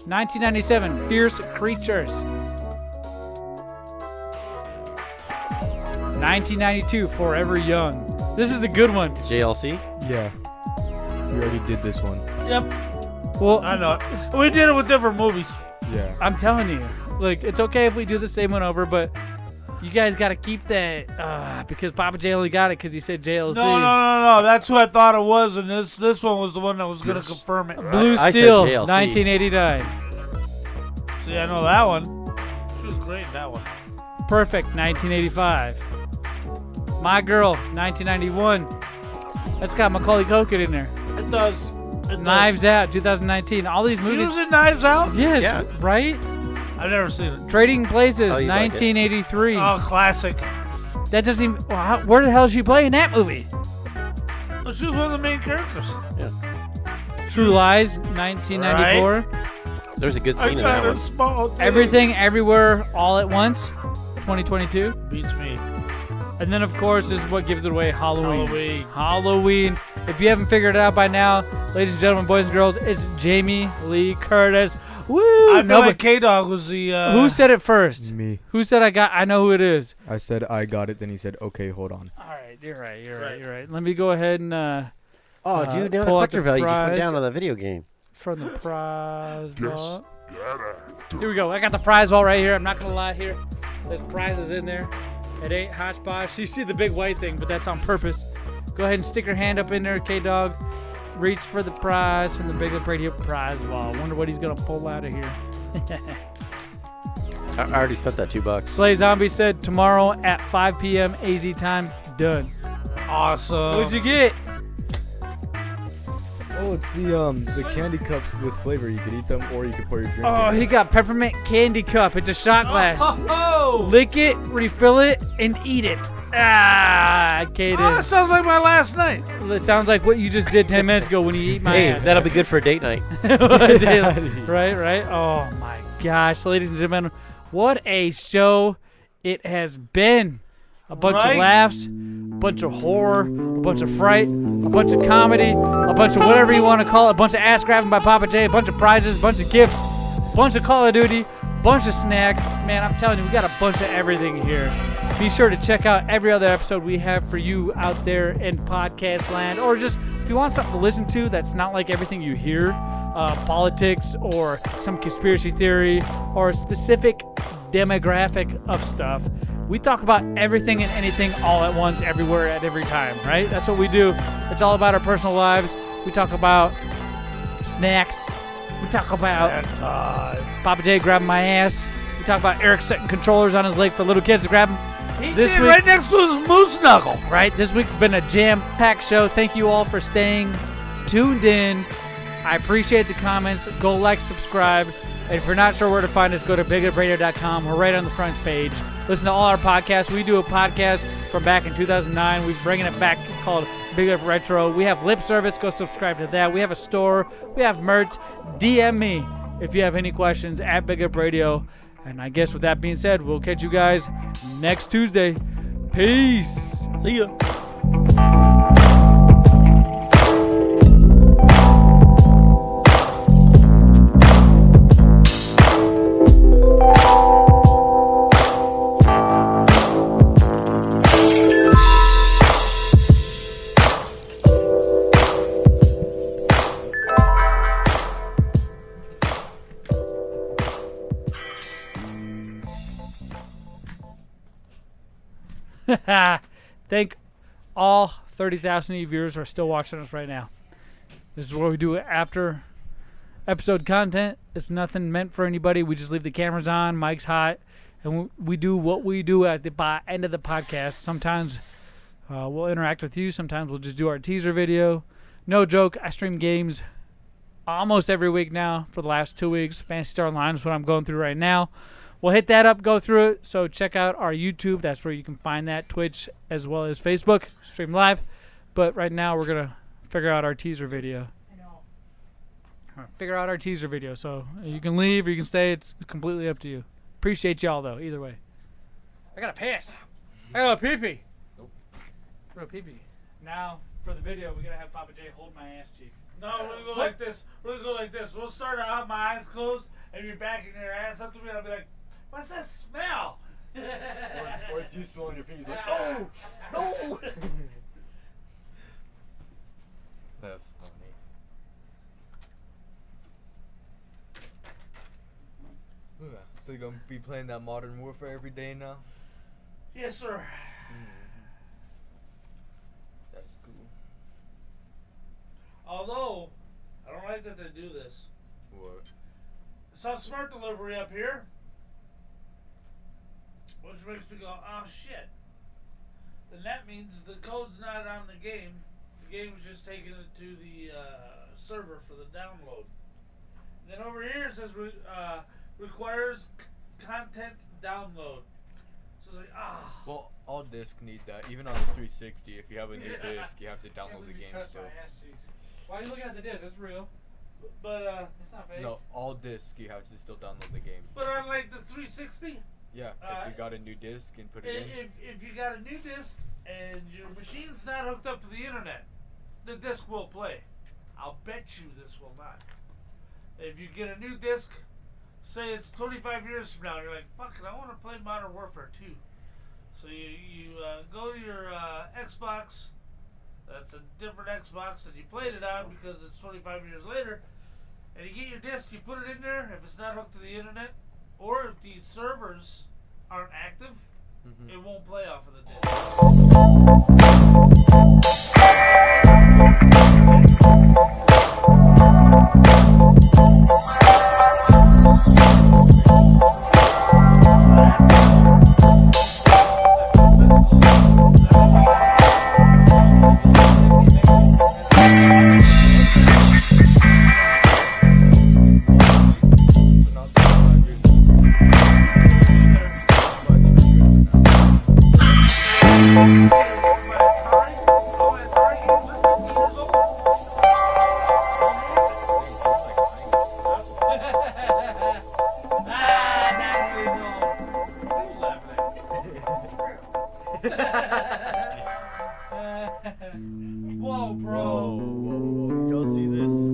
1997, Fierce Creatures. 1992, Forever Young. This is a good one. JLC? Yeah. We already did this one. Yep. Well, I know. We did it with different movies. Yeah. I'm telling you, like, it's okay if we do the same one over, but you guys got to keep that because Pappa J only got it because he said JLC. No. That's who I thought it was, and this one was the one that was going to confirm it. Blue Steel, 1989. See, I know that one. She was great in that one. Perfect, 1985. My Girl, 1991. That's got Macaulay Culkin in there. It does. Knives Out, 2019. All these movies. She was in Knives Out? Yes, Yeah. right? I've never seen it. Trading Places, Oh, you'd like it. 1983. Oh, classic. That doesn't even. Where the hell is she playing that movie? Well, she was one of the main characters. Yeah. True Lies, 1994. There's a good scene in that one. Small Everything, Everywhere, All at Once, 2022. Beats me. And then, of course, this is what gives it away, Halloween. If you haven't figured it out by now, ladies and gentlemen, boys and girls, it's Jamie Lee Curtis. Woo! I feel like K-Dog was the... Who said it first? Me. Who said I know who it is? I said I got it, then he said, okay, hold on. All right, you're right. Let me go ahead and... Dude, now the pull out collector value just went prize down on the video game. From the prize vault. Here we go. I got the prize wall right here. I'm not gonna lie here. There's prizes in there. It ain't hodgepodge. You see the big white thing, but that's on purpose. Go ahead and stick your hand up in there, K-Dog. Reach for the prize from the Big Lip Radio prize wall. Wonder what he's gonna pull out of here. I already spent that $2. Slay Zombie said tomorrow at 5 p.m. AZ time. Done. Awesome. What'd you get? Oh, it's the candy cups with flavor. You could eat them or you could pour your drink Oh, in. he got peppermint candy cup. It's a shot glass. Oh! Lick it, refill it, and eat it. Ah, Kaden. Oh, that sounds like my last night. It sounds like what you just did 10 minutes ago when you eat my ass. That'll be good for a date night. Right? Oh, my gosh. Ladies and gentlemen, what a show it has been. A bunch of laughs, a bunch of horror, a bunch of fright, a bunch of comedy, a bunch of whatever you want to call it, a bunch of ass grabbing by Pappa J, a bunch of prizes, a bunch of gifts, a bunch of Call of Duty, a bunch of snacks. Man, I'm telling you, we got a bunch of everything here. Be sure to check out every other episode we have for you out there in podcast land, or just if you want something to listen to that's not like everything you hear, politics or some conspiracy theory or a specific demographic of stuff. We talk about everything and anything all at once, everywhere, at every time, right? That's what we do. It's all about our personal lives. We talk about snacks. We talk about Pappa J grabbing my ass. We talk about Eric setting controllers on his leg for little kids to grab him. He did right next to his moose knuckle. Right? This week's been a jam-packed show. Thank you all for staying tuned in. I appreciate the comments. Go like, subscribe. And if you're not sure where to find us, go to BigLipRadio.com. We're right on the front page. Listen to all our podcasts. We do a podcast from back in 2009. We're bringing it back called Big Lip Retro. We have lip service. Go subscribe to that. We have a store. We have merch. DM me if you have any questions at Big Lip Radio. And I guess with that being said, we'll catch you guys next Tuesday. Peace. See ya. Thank all 30,000 of you viewers who are still watching us right now. This is what we do after episode content. It's nothing meant for anybody. We just leave the cameras on, mic's hot, and we do what we do at the end of the podcast. Sometimes we'll interact with you. Sometimes we'll just do our teaser video. No joke, I stream games almost every week now for the last 2 weeks. Fantasy Star Online is what I'm going through right now. We'll hit that up, go through it. So check out our YouTube. That's where you can find that. Twitch as well as Facebook. Stream live. But right now we're going to figure out our teaser video. Figure out our teaser video. So you can leave or you can stay. It's completely up to you. Appreciate y'all, though, either way. I got to piss. I got a pee-pee. Nope. Real pee-pee. Now, for the video, we're going to have Pappa J hold my ass cheek. No, we're going to go like this. We're going to go like this. We'll start out my eyes closed, and you're backing your ass up to me, and I'll be like, what's that smell? or it's you swelling your fingers like, oh, no. That's funny. So you're going to be playing that Modern Warfare every day now? Yes, sir. That's cool. Although, I don't like that they do this. What? I saw smart delivery up here. Which makes me go, oh shit. Then that means the code's not on the game. The game's just taking it to the server for the download. Then over here it says requires content download. So it's like, Well, all discs need that. Even on the 360, if you have a new disc, you have to download the game still. Why are you looking at the disc? It's real. But it's not fake. No, all discs you have to still download the game. But on like the 360? Yeah, if you got a new disc and put it in. If you got a new disc and your machine's not hooked up to the internet, the disc will play. I'll bet you this will not. If you get a new disc, say it's 25 years from now, you're like, fuck it, I want to play Modern Warfare 2. So you go to your Xbox, that's a different Xbox that you played it on because it's 25 years later, and you get your disc, you put it in there, if it's not hooked to the internet, servers aren't active, it won't play off of the disc. Whoa, bro. Whoa. Y'all see this?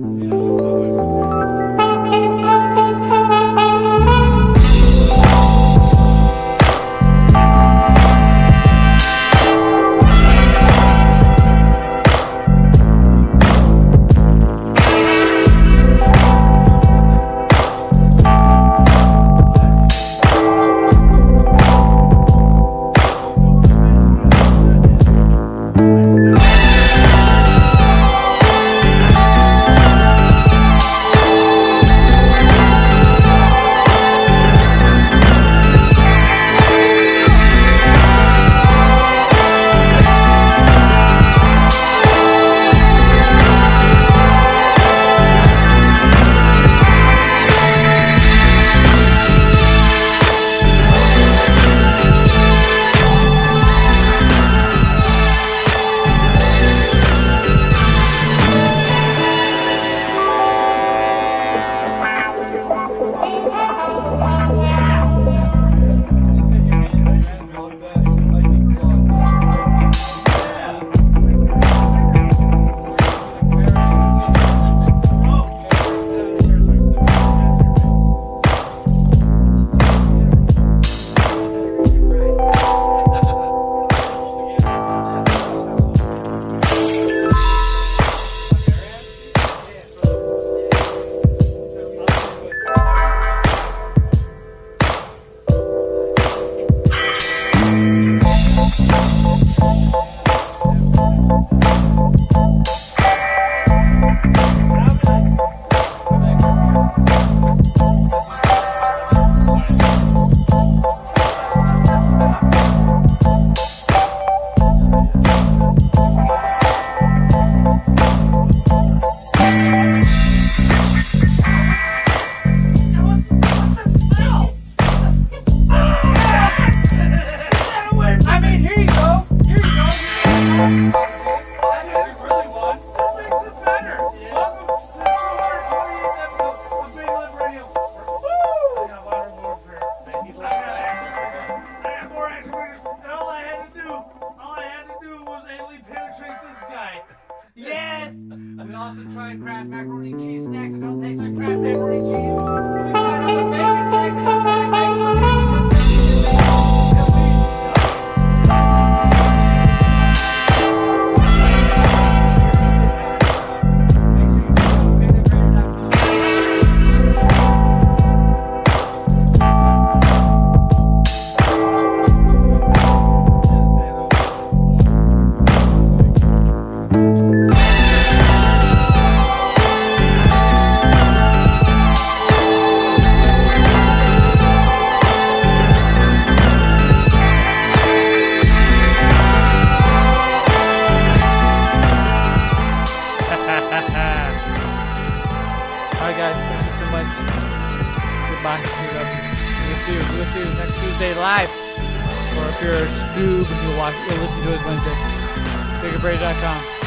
Yes! We also tried Kraft macaroni and cheese snacks. I don't taste like Kraft macaroni and cheese. We tried other bacon snacks. I don't taste like We'll see you next Tuesday live. Or if you're a snoob, you'll listen to us Wednesday. BigLipRadio.com.